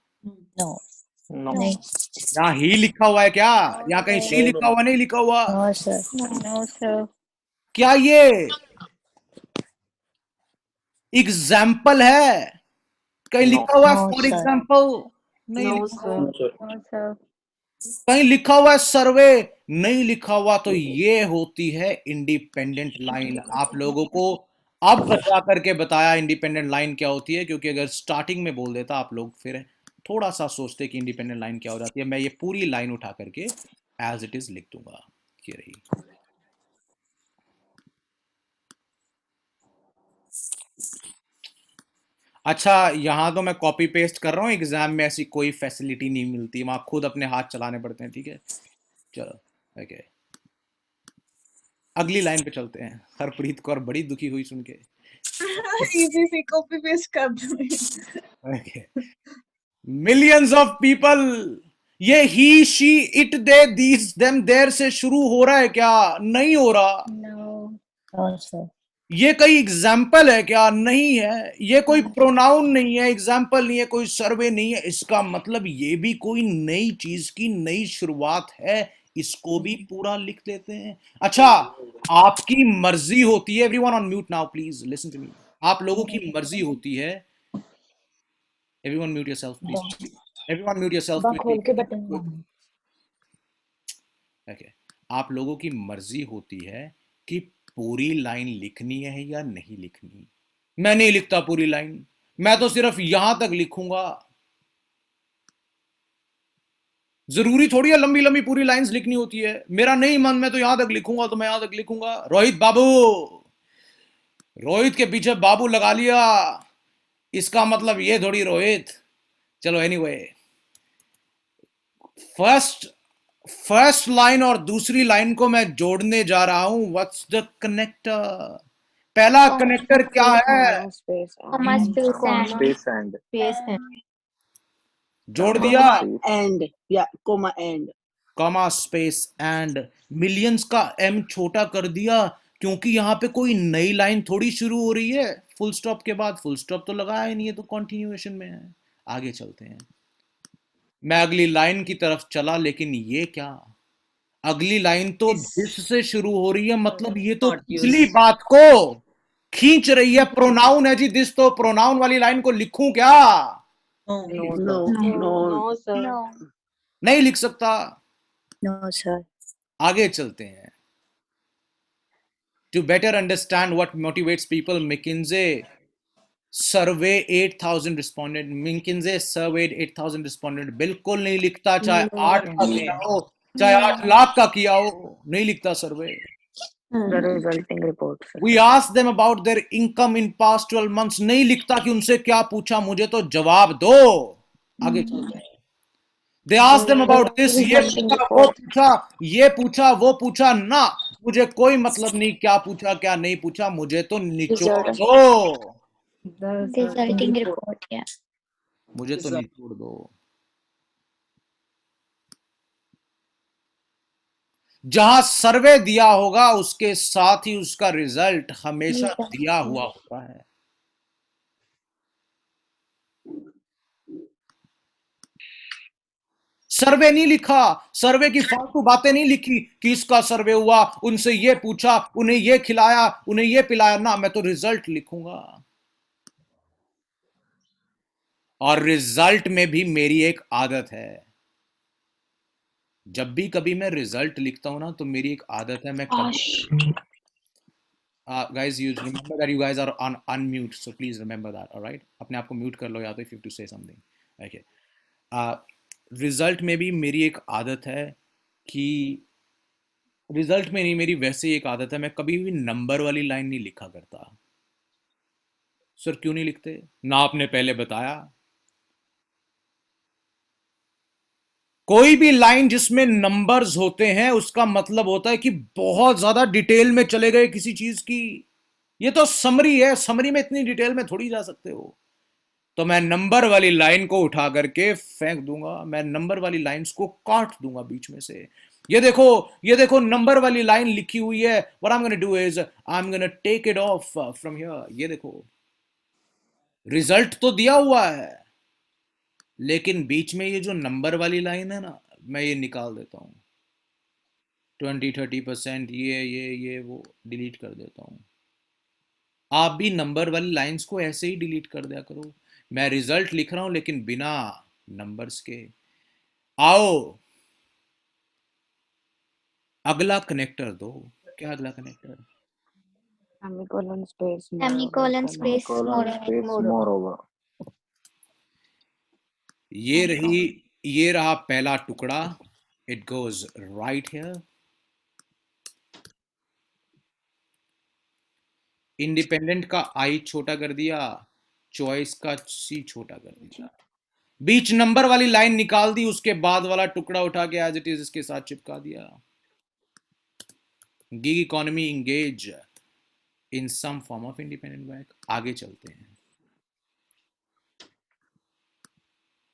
नहीं. यहाँ ही लिखा हुआ है क्या? यहाँ कहीं she लिखा हुआ नहीं लिखा हुआ? No sir. क्या ये एग्जाम्पल है? कहीं लिखा हुआ है फॉर एग्जाम्पल? नहीं लिखा. कहीं लिखा हुआ है सर्वे? नहीं लिखा हुआ. तो ये होती है इंडिपेंडेंट लाइन. आप लोगों को अब बता करके बताया इंडिपेंडेंट लाइन क्या होती है, क्योंकि अगर स्टार्टिंग में बोल देता आप लोग फिर थोड़ा सा सोचते कि इंडिपेंडेंट लाइन क्या हो जाती है. मैं ये पूरी लाइन उठा करके एज इट इज लिख दूंगा. ये रही. अच्छा, यहां तो मैं कॉपी पेस्ट कर रहा हूं. एग्जाम में ऐसी कोई फैसिलिटी नहीं मिलती, वहां खुद अपने हाथ चलाने पड़ते हैं. ठीक है, चलो. ओके, अगली लाइन पे चलते हैं. हरप्रीत कौर बड़ी दुखी हुई सुन के. इजी से कॉपी पेस्ट कर दूंगी. Okay, millions of people. ये he, she, it, they, these, them, there से शुरू हो रहा है क्या? नहीं हो रहा. No sir. ये कोई एग्जाम्पल है क्या? नहीं है. ये कोई प्रोनाउन नहीं है, एग्जाम्पल नहीं है, कोई सर्वे नहीं है. इसका मतलब ये भी कोई नई चीज की नई शुरुआत है. इसको भी पूरा लिख लेते हैं. अच्छा, आपकी मर्जी होती है. Everyone on mute now please listen to me. आप लोगों की मर्जी होती है. Everyone mute yourself please. Everyone mute yourself. खोल के बटन. ओके, आप लोगों की मर्जी होती है कि पूरी लाइन लिखनी है या नहीं लिखनी. मैं नहीं लिखता पूरी लाइन. मैं तो सिर्फ यहां तक लिखूंगा. जरूरी थोड़ी है लंबी लंबी पूरी लाइंस लिखनी होती है. मेरा नहीं मन, मैं तो यहां तक लिखूंगा तो मैं यहां तक लिखूंगा. रोहित बाबू, रोहित के पीछे बाबू लगा लिया, इसका मतलब ये थोड़ी रोहित. चलो एनीवे, फर्स्ट लाइन और दूसरी लाइन को मैं जोड़ने जा रहा हूं. What's the connector? पहला कनेक्टर क्या है? Space and. जोड़ दिया. एंड या comma and. Comma space and. Millions का एम छोटा कर दिया क्योंकि यहां पे कोई नई लाइन थोड़ी शुरू हो रही है. फुल स्टॉप के बाद फुल स्टॉप तो लगाया ही नहीं है, तो कंटिन्यूएशन में है. आगे चलते हैं. मैं अगली लाइन की तरफ चला, लेकिन ये क्या? अगली लाइन तो दिस से शुरू हो रही है. मतलब ये तो पिछली बात को खींच रही है. प्रोनाउन है जी दिस. तो प्रोनाउन वाली लाइन को लिखूं क्या? No sir. नहीं लिख सकता. No sir. आगे चलते हैं. To better understand what motivates people, McKinsey survey 8,000 responded. McKinsey surveyed 8,000 responded. बिल्कुल नहीं लिखता, चाहे 8 का किया हो, चाहे 8 लाख का किया हो, नहीं लिखता सर्वे. The resulting report, sir. We asked them about their income in past 12 months. नहीं लिखता कि उनसे क्या पूछा, मुझे तो जवाब दो. आगे चलते हैं. They asked them about this. ये पूछा, वो पूछा, ये पूछा, वो पूछा. ना, मुझे कोई मतलब नहीं क्या पूछा क्या नहीं पूछा, मुझे तो निचोड़ दो. Resulting report. Yeah. मुझे तो निचोड़ दो. जहां सर्वे दिया होगा उसके साथ ही उसका रिजल्ट हमेशा दिया हुआ होता है. सर्वे नहीं लिखा, सर्वे की फालतू बातें नहीं लिखी कि इसका सर्वे हुआ, उनसे ये पूछा, उन्हें ये खिलाया, उन्हें ये पिलाया. ना, मैं तो रिजल्ट लिखूंगा. और रिजल्ट में भी मेरी एक आदत है. जब भी कभी मैं रिजल्ट लिखता हूं ना, तो मेरी एक आदत है, मैं कभी guys, you remember that you guys are on unmute, so please remember that. all right, अपने आप को म्यूट कर लो या तो if you have to say something. okay, result में भी मेरी एक आदत है कि रिजल्ट में नहीं, मेरी वैसे ही एक आदत है, मैं कभी भी नंबर वाली लाइन नहीं लिखा करता. सर क्यों नहीं लिखते? ना आपने पहले बताया। कोई भी लाइन जिसमें नंबर्स होते हैं उसका मतलब होता है कि बहुत ज्यादा डिटेल में चले गए किसी चीज की। ये तो समरी है, समरी में इतनी डिटेल में थोड़ी जा सकते हो। तो मैं नंबर वाली लाइन को उठा करके फेंक दूंगा, मैं नंबर वाली लाइंस को काट दूंगा बीच में से। ये देखो नंबर वाली लाइन लिखी हुई है। What I am gonna do is I am gonna take it off from here. ये देखो रिजल्ट तो दिया हुआ है, लेकिन बीच में ये जो नंबर वाली लाइन है ना, मैं ये निकाल देता हूं। 20-30% ये वो डिलीट कर देता हूं। आप भी नंबर वाली लाइंस को ऐसे ही डिलीट कर दिया करो। मैं रिजल्ट लिख रहा हूं लेकिन बिना नंबर्स के। आओ अगला कनेक्टर दो। क्या अगला connector? Semicolon space Semicolon space moreover. ये रहा पहला टुकड़ा। It goes right here. Independent का आई छोटा कर दिया, चॉइस का सी छोटा कर दिया, बीच नंबर वाली लाइन निकाल दी, उसके बाद वाला टुकड़ा उठा के एज इट इज इसके साथ चिपका दिया। Gig economy engage in some form of independent work. आगे चलते हैं।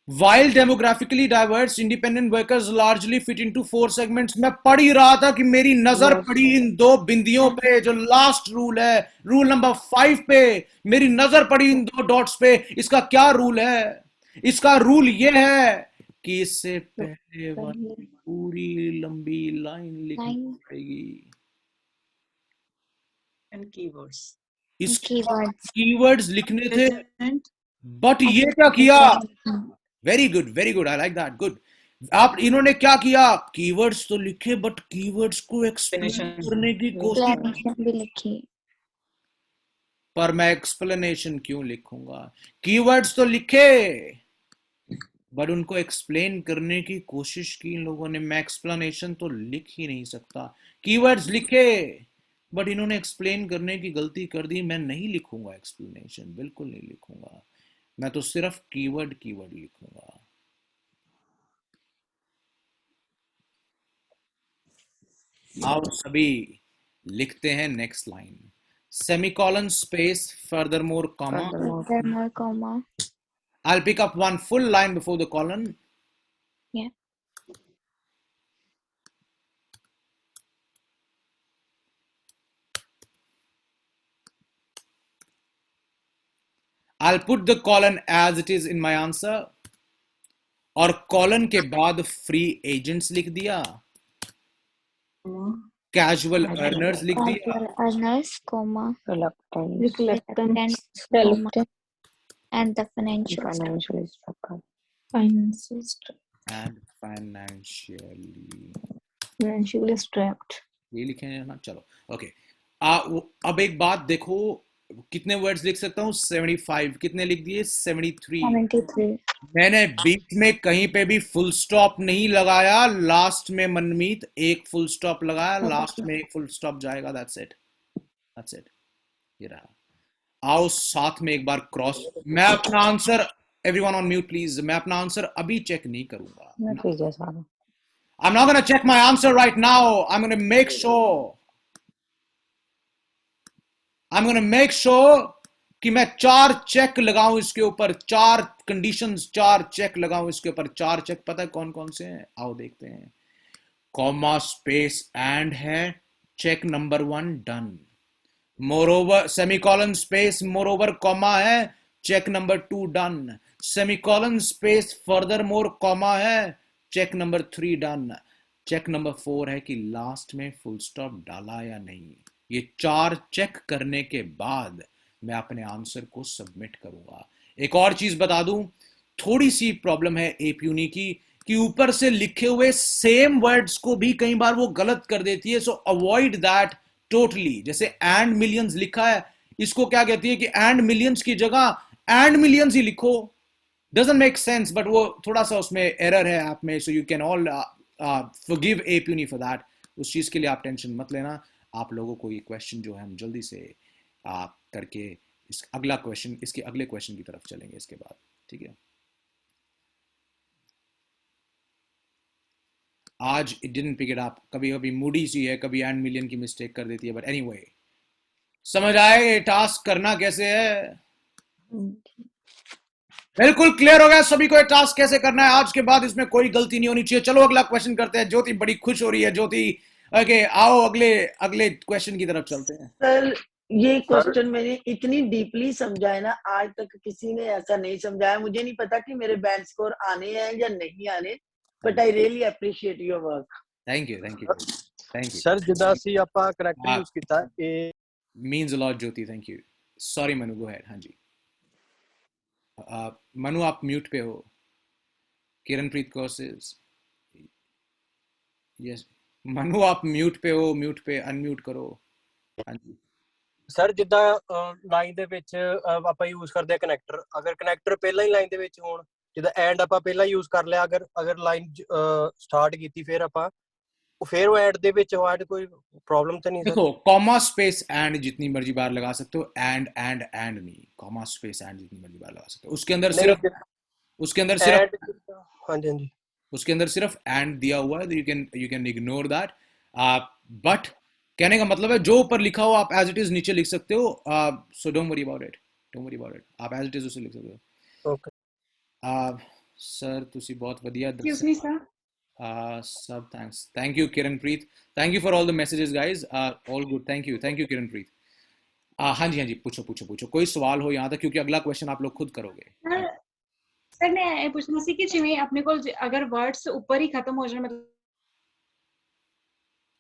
While demographically diverse, independent workers largely fit into 4 segments. मैं पढ़ ही रहा था कि मेरी नजर पड़ी इन 2 बिंदियों पे, जो लास्ट रूल है, रूल नंबर 5 पे। मेरी नजर पड़ी इन 2 डॉट्स पे। इसका क्या रूल है? इसका रूल ये है कि इससे पहले वाली पूरी लंबी लाइन लिखनी पड़ेगी। एंड कीवर्ड्स, इसके कीवर्ड्स लिखने थे, बट ये क्या किया? Very good, I like that, good. आप इन्होंने क्या किया? कीवर्ड्स तो लिखे बट कीवर्ड्स को एक्सप्लेन करने की कोशिश भी लिखी। पर मैं एक्सप्लेनेशन क्यों लिखूंगा? कीवर्ड्स तो लिखे बट उनको एक्सप्लेन करने की कोशिश की इन लोगों ने। मैं एक्सप्लेनेशन तो लिख ही नहीं सकता। कीवर्ड्स लिखे बट इन्होंने एक्सप्लेन करने की गलती कर दी। मैं नहीं लिखूंगा एक्सप्लेनेशन, बिल्कुल नहीं लिखूंगा। मैं तो सिर्फ कीवर्ड लिखूंगा। आओ सभी लिखते हैं next line. Semicolon space furthermore comma. I'll pick up one full line before the colon. Yeah. I'll put the colon as it is in my answer. और कॉलन के बाद फ्री एजेंट्स लिख दिया, कैजुअल अर्नर्स लिख दिया, Earners, comma, Reluctant. and the financial Structure. and financially strapped. ये लिखे हैं ना। चलो ओके। अब एक बात देखो, कितने वर्ड्स लिख सकता हूँ? 75। कितने लिख दिए? 73। मैंने बीच में कहीं पे भी फुल स्टॉप नहीं लगाया। लास्ट में मनमीत एक फुल स्टॉप लगाया, लास्ट में एक फुल स्टॉप जाएगा। That's it. ये रहा। आओ साथ में एक बार क्रॉस। मैं अपना answer, everyone on mute please, मैं अपना आंसर अभी चेक नहीं करूंगा। I'm not gonna check my answer right now. I'm gonna make sure कि मैं 4 चेक लगाऊं इसके ऊपर, 4 कंडीशंस, 4 चेक लगाऊं इसके ऊपर। 4 चेक पता है कौन कौन से हैं? आओ देखते हैं। कॉमा स्पेस एंड है, check number 1 done. Moreover semicolon space moreover comma है, check number 2 done. Semicolon space furthermore comma है, check number 3 done. Check number 4 है कि लास्ट में फुल स्टॉप डाला या नहीं। ये 4 चेक करने के बाद मैं अपने आंसर को सबमिट करूंगा। एक और चीज बता दूं, थोड़ी सी प्रॉब्लम है एपयूनी की कि ऊपर से लिखे हुए सेम वर्ड्स को भी कई बार वो गलत कर देती है। सो अवॉइड दैट टोटली। जैसे एंड मिलियंस लिखा है, इसको क्या कहती है कि एंड मिलियंस की जगह एंड मिलियंस ही लिखो। डजंट मेक सेंस, बट वो थोड़ा सा उसमें एरर है ऐप में। So you can all forgive एपयूनी फॉर दैट। उस चीज के लिए आप टेंशन मत लेना। आप लोगों को ये क्वेश्चन जो है हम जल्दी से करके इस अगला क्वेश्चन, इसके अगले क्वेश्चन की तरफ चलेंगे इसके बाद, ठीक है। आज it didn't pick it up, कभी कभी मूडी सी है, कभी एंड मिलियन की मिस्टेक कर देती है, बट एनीवे समझ आए ये टास्क करना कैसे है? बिल्कुल क्लियर हो गया सभी को ये टास्क कैसे करना है। आज के बाद इसमें कोई गलती नहीं होनी चाहिए। चलो अगला क्वेश्चन करते हैं। ज्योति बड़ी खुश हो रही है। ज्योति ओके, आओ अगले अगले क्वेश्चन की तरफ चलते हैं। सर ये क्वेश्चन मैंने इतनी डीपली समझा है ना, आज तक किसी ने ऐसा नहीं समझाया। मुझे नहीं पता कि मेरे बैंड स्कोर आने हैं या नहीं आने, but I really appreciate your work. Thank you, thank you, thank you sir जिदा सी ਆਪਾਂ ਕਰੈਕਟਰ ਯੂਜ਼ ਕੀਤਾ ਇਹ means a lot Jyoti, thank you. Sorry Manu, go ahead. हाँ जी मनु आप म्यूट पे हो। किरणप्रीत कोर्सेज, यस मनु आप म्यूट पे हो, म्यूट पे अनम्यूट करो। हाँ जी ਸਰ ਜਿੱਦਾਂ ਲਾਈਨ ਦੇ ਵਿੱਚ ਆਪਾਂ ਯੂਜ਼ ਕਰਦੇ ਆ ਕਨੈਕਟਰ, ਅਗਰ ਕਨੈਕਟਰ ਪਹਿਲਾਂ ਹੀ ਲਾਈਨ ਦੇ ਵਿੱਚ ਹੋਣ, ਜਿੱਦਾਂ ਐਂਡ ਆਪਾਂ ਪਹਿਲਾਂ ਯੂਜ਼ ਕਰ ਲਿਆ, ਅਗਰ ਲਾਈਨ ਸਟਾਰਟ ਕੀਤੀ ਫਿਰ ਆਪਾਂ फिर वो ऐड दे विच ऐड कोई प्रॉब्लम तो नहीं? देखो कॉमा स्पेस एंड जितनी मर्जी बार लगा सकते हो, एंड नहीं, कॉमा स्पेस एंड जितनी मर्जी बार लगा सकते हो। उसके अंदर सिर्फ हाँ जी उसके अंदर सिर्फ एंड दिया हुआ है, you can ignore that. But कहने का मतलब है जो ऊपर लिखा हो आप एज इट इज नीचे लिख सकते हो। So don't worry about it, आप एज इट इज उसे लिख सकते हो। ओके सर तुसी बहुत वधिया एक्सक्यूज मी सर। सब thank you Kiranpreet, thank you for all the messages guys, all good, thank you Kiranpreet. हाँ जी पूछो कोई सवाल हो यहाँ तक, क्योंकि अगला क्वेश्चन आप लोग खुद करोगे। सर मैं ये पूछना सी कि जिਵੇਂ अपने को अगर वर्ड्स ऊपर ही खत्म हो जाए, मतलब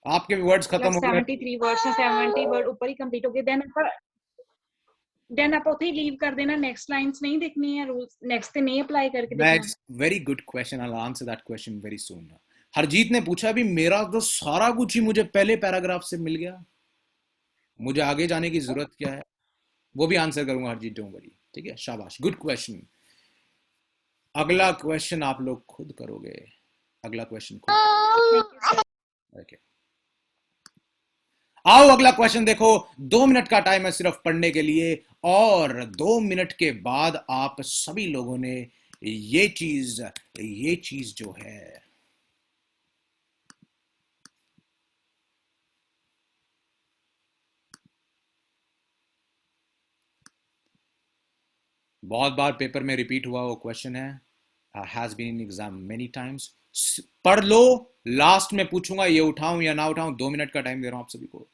आपके वर्ड्स खत्म हो गए, 73 वर्ड्स या 70 वर्ड ऊपर ही कंप्लीट हो गए, देन आप उसे लीव कर देना, नेक्स्ट लाइंस नहीं देखनी है, रूल्स नेक्स्ट पे नहीं अप्लाई करके देखना। Very good question, I will answer that question very soon. Harjeet ने पूछा भी मेरा तो सारा कुछ ही मुझे पहले पैराग्राफ से मिल गया, मुझे आगे जाने की जरूरत क्या है, वो भी आंसर करूंगा हरजीत, डोंट वरी, ठीक है, शाबाश, गुड क्वेश्चन। अगला क्वेश्चन आप लोग खुद करोगे, अगला क्वेश्चन खुद। ओके आओ अगला क्वेश्चन देखो। 2 मिनट का टाइम है सिर्फ पढ़ने के लिए, और 2 मिनट के बाद आप सभी लोगों ने ये चीज जो है बहुत बार पेपर में रिपीट हुआ वो क्वेश्चन है, has been in exam many times. पढ़ लो, लास्ट में पूछूंगा ये उठाऊं या ना उठाऊं। 2 मिनट का टाइम दे रहा हूं आप सभी को।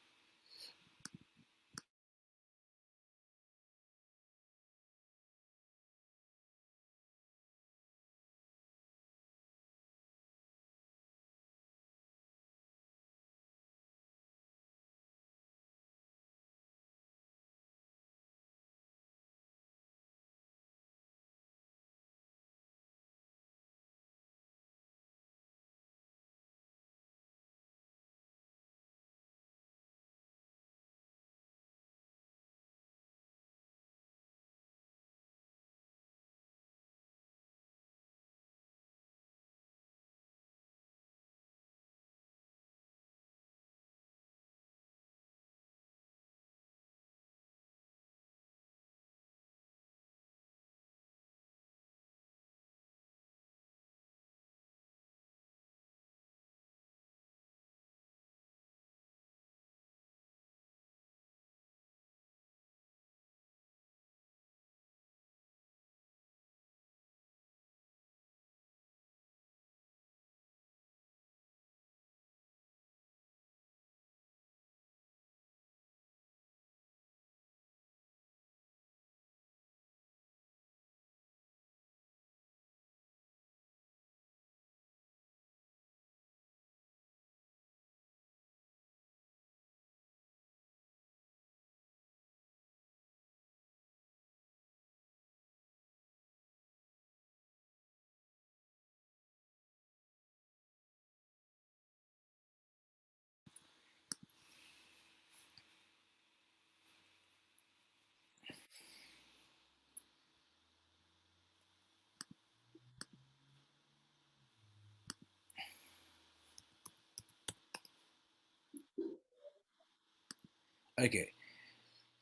Okay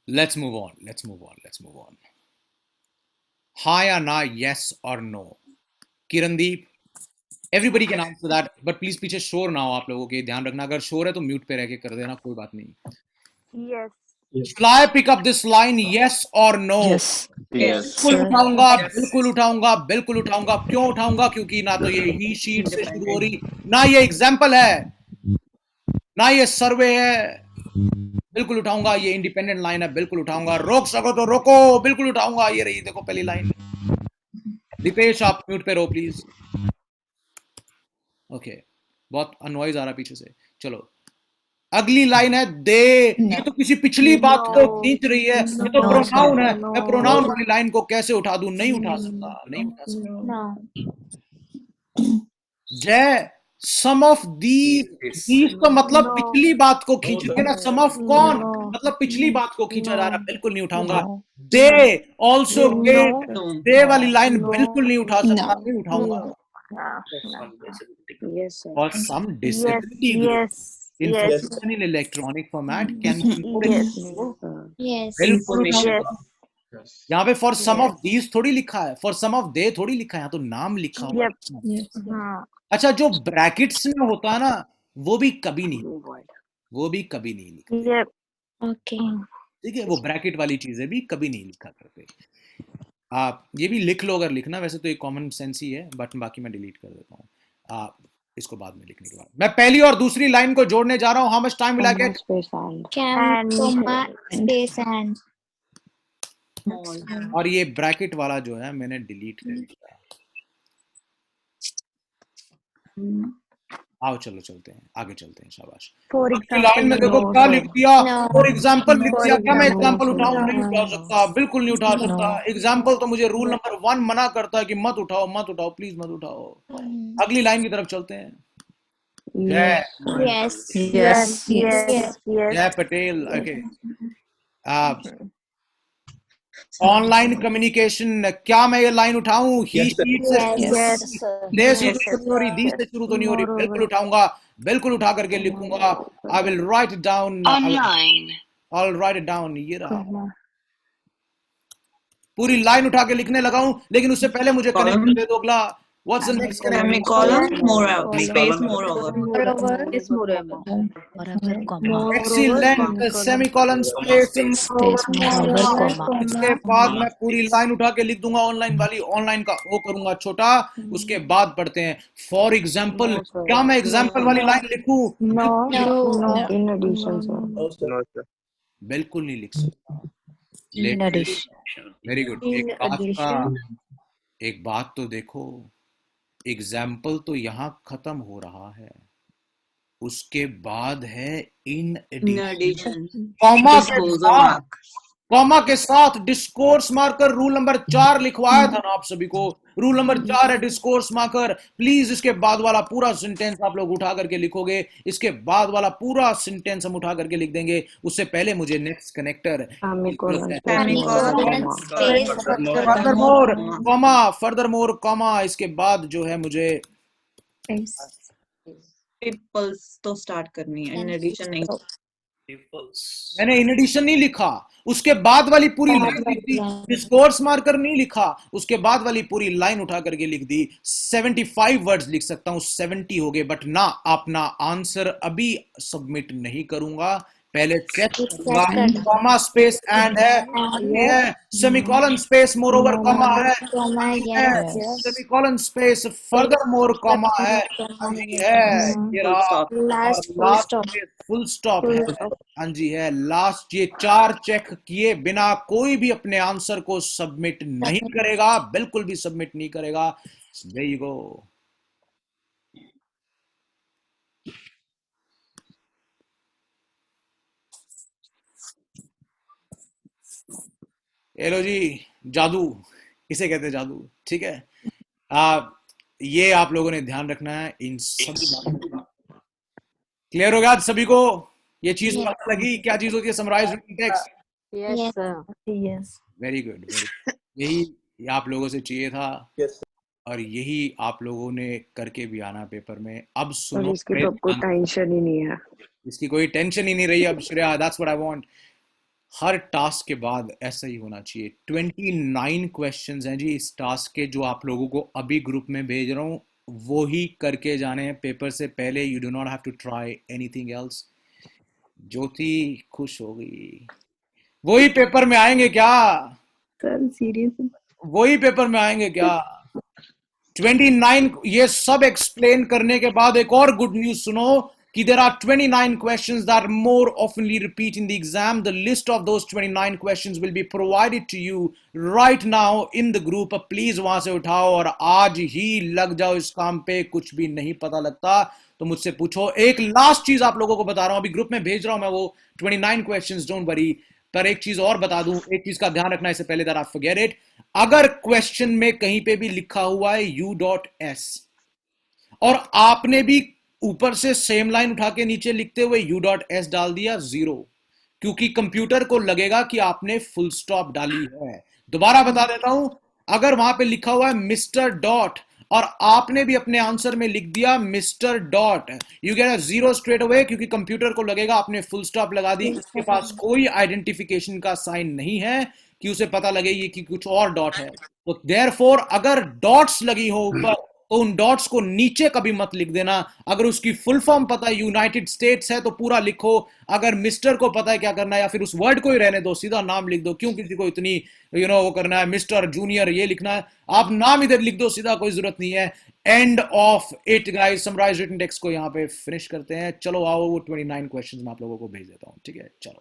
Let's move on. हाँ या ना, yes or no. Kirandeep, everybody can answer that, but please पीछे शोर ना हो आप लोगों के, ध्यान रखना, अगर शोर है तो म्यूट पे रह के कर देना, कोई बात नहीं। Yes. Shall I pick up this line, yes or no? Yes. बिल्कुल उठाऊंगा। क्यों उठाऊंगा? क्योंकि ना तो ये ही शीट से शुरू हो रही, ना ये एग्जाम्पल है, ना ये सर्वे है। बिल्कुल उठाऊंगा, ये इंडिपेंडेंट लाइन है, बिल्कुल उठाऊंगा। रोक सको तो रोको, बिल्कुल उठाऊंगा। ये रही, देखो पहली लाइन। दीपेश आप म्यूट पे रहो प्लीज। ओके, बहुत अनवाइज आ रहा पीछे से। चलो अगली लाइन है दे। ये तो किसी पिछली बात को खींच रही है, ये तो प्रोनाउन है। मैं प्रोनाउन वाली लाइन को कैसे उठा दूं? नहीं उठा सकता। जय, सम ऑफ दीज तो मतलब पिछली बात को खींच रही है ना। सम ऑफ कौन? मतलब पिछली बात को खींचा जा रहा। बिल्कुल नहीं उठाऊंगा। दे ऑल्सो गेट, दे वाली लाइन बिल्कुल नहीं उठा सकता, नहीं उठाऊंगा। और सम disability information in electronic format can be बिल्कुल उठाऊंगा। यहाँ पे फॉर सम ऑफ दीज थोड़ी लिखा है, फॉर सम ऑफ दे थोड़ी लिखा है, यहाँ तो नाम लिखा हुआ। अच्छा, जो ब्रैकेट्स में होता है ना, वो भी कभी नहीं लिखा। ठीक है, वो ब्रैकेट वाली चीजें भी कभी नहीं लिखा करते। आप ये भी लिख लो अगर लिखना, वैसे तो एक कॉमन सेंस ही है, बट बाकी मैं डिलीट कर देता हूँ। आप इसको बाद में लिखने के बाद मैं पहली और दूसरी लाइन को जोड़ने जा रहा हूँ। How much time will I get? और ये ब्रैकेट वाला जो है मैंने डिलीट कर दिया। आओ चलो चलते हैं, आगे चलते हैं। शाबाश। लाइन में देखो क्या लिख दिया, फॉर एग्जाम्पल लिख दिया। क्या मैं एग्जाम्पल उठाऊं? नहीं उठा सकता, बिल्कुल नहीं उठा सकता। एग्जाम्पल तो मुझे रूल नंबर 1 मना करता है कि मत उठाओ, प्लीज मत उठाओ। अगली लाइन की तरफ चलते हैं। जय पटेल। ओके, ऑनलाइन कम्युनिकेशन, क्या मैं ये लाइन उठाऊं? ही शीट से दे से शुरू हो रही, दी से शुरू तो नहीं हो रही। बिल्कुल उठाऊंगा, बिल्कुल उठा करके लिखूंगा। I will write it down online. I'll write it down। ये रहा, पूरी लाइन उठा के लिखने लगा हूं, लेकिन उससे पहले मुझे कनेक्ट दे दो अगला। What's the next? Semicolon, moreover, space, moreover. Excellent, semicolon, space, इसके बाद मैं पूरी लाइन उठा के लिख दूंगा। ऑनलाइन वाली, ऑनलाइन का वो करूंगा छोटा। उसके बाद पढ़ते हैं फॉर एग्जाम्पल। क्या मैं एग्जाम्पल वाली लाइन लिखूं? In addition, sir. बिल्कुल नहीं लिख सकता। Very good. एक बात तो देखो, एग्जाम्पल तो यहाँ खत्म हो रहा है, उसके बाद है इन एडिशन। कॉमा के साथ डिस्कोर्स मार्कर। रूल नंबर 4 लिखवाया था ना आप सभी को। रूल नंबर 4 है डिस्कोर्स मार्कर। प्लीज इसके बाद वाला पूरा सेंटेंस आप लोग उठा करके लिखोगे। इसके बाद वाला पूरा सेंटेंस हम उठा करके लिख देंगे। उससे पहले मुझे next connector further more comma. इसके बाद जो है मुझे ट्रिपल्स तो स्टार्ट करनी है, इन एडिशन नहीं। मैंने इन एडिशन नहीं लिखा, उसके बाद वाली पूरी लाइन लिख दी। डिस्कोर्स मार्कर नहीं लिखा, उसके बाद वाली पूरी लाइन उठा करके लिख दी। 75 वर्ड्स लिख सकता हूं, 70 हो गए, बट ना अपना आंसर अभी सबमिट नहीं करूंगा। पहले चेक कॉमा स्पेस एंड है, ये है semicolon space moreover comma है, semicolon space furthermore comma है, ये लास्ट फुल स्टॉप है। हाँ जी है लास्ट। ये 4 चेक किए बिना कोई भी अपने आंसर को सबमिट नहीं करेगा, बिल्कुल भी सबमिट नहीं करेगा। There you go। लो जी, जादू इसे कहते हैं, जादू। ठीक है, ये आप लोगों ने ध्यान रखना है इन सभी बातों का। क्लियर हो गया आज सभी को? ये चीज पता लगी क्या चीज होती है summarise written text? Yes. Very good. यही आप लोगों से चाहिए था, और यही आप लोगों ने करके भी आना पेपर में। अब सुनो, इसकी तो कोई टेंशन ही नहीं है। इसकी कोई टेंशन ही नहीं रही अब Shreya. That's what I want. Her task के बाद ऐसा ही होना चाहिए। 29 क्वेश्चंस हैं जी इस टास्क के, जो आप लोगों को अभी ग्रुप में भेज रहा हूँ, वो ही करके जाने हैं पेपर से पहले। You do not have to try anything else. Jyoti खुश हो गई। वही पेपर में आएंगे क्या? सर सीरियस वही पेपर में आएंगे क्या? 29, ये सब एक्सप्लेन करने के बाद एक और गुड न्यूज सुनो कि there are 29 questions that more oftenly repeat in the exam. The list of those 29 questions will be provided to you right now in the group. Please वहां से उठाओ और आज ही लग जाओ इस काम पे। कुछ भी नहीं पता लगता तो मुझसे पूछो। एक लास्ट चीज आप लोगों को बता रहा हूं, अभी ग्रुप में भेज रहा हूं मैं वो 29 क्वेश्चंस, डोंट वरी। पर एक चीज और बता दूं, एक चीज का ध्यान रखना इससे पहले दैट आप फॉरगेट इट। अगर क्वेश्चन में कहीं पे भी लिखा हुआ है u.s और आपने भी ऊपर से सेम लाइन उठा के नीचे लिखते हुए u.s डाल दिया, 0, क्योंकि कंप्यूटर को लगेगा कि आपने फुल स्टॉप डाली है। दोबारा बता देता हूं, अगर वहां पे लिखा हुआ है मिस्टर डॉट और आपने भी अपने आंसर में लिख दिया mister dot, you get a 0 straight away, क्योंकि कंप्यूटर को लगेगा आपने फुल स्टॉप लगा दी। उसके पास कोई आइडेंटिफिकेशन का साइन नहीं है कि उसे पता लगे ये कि कुछ और डॉट है। तो देयरफॉर अगर डॉट्स लगी हो ऊपर तो उन डॉट्स को नीचे कभी मत लिख देना। अगर उसकी फुल फॉर्म पता है यूनाइटेड स्टेट्स है तो पूरा लिखो। अगर मिस्टर को पता है क्या करना है या फिर उस वर्ड को ही रहने दो, सीधा नाम लिख दो। क्यों किसी को इतनी वो करना है, मिस्टर जूनियर ये लिखना है? आप नाम इधर लिख दो सीधा, कोई जरूरत नहीं है। End of it guys, summarise written text को यहाँ पे फिनिश करते हैं। चलो आओ, वो 29 क्वेश्चंस मैं आप लोगों को भेज देता हूँ, ठीक है? चलो।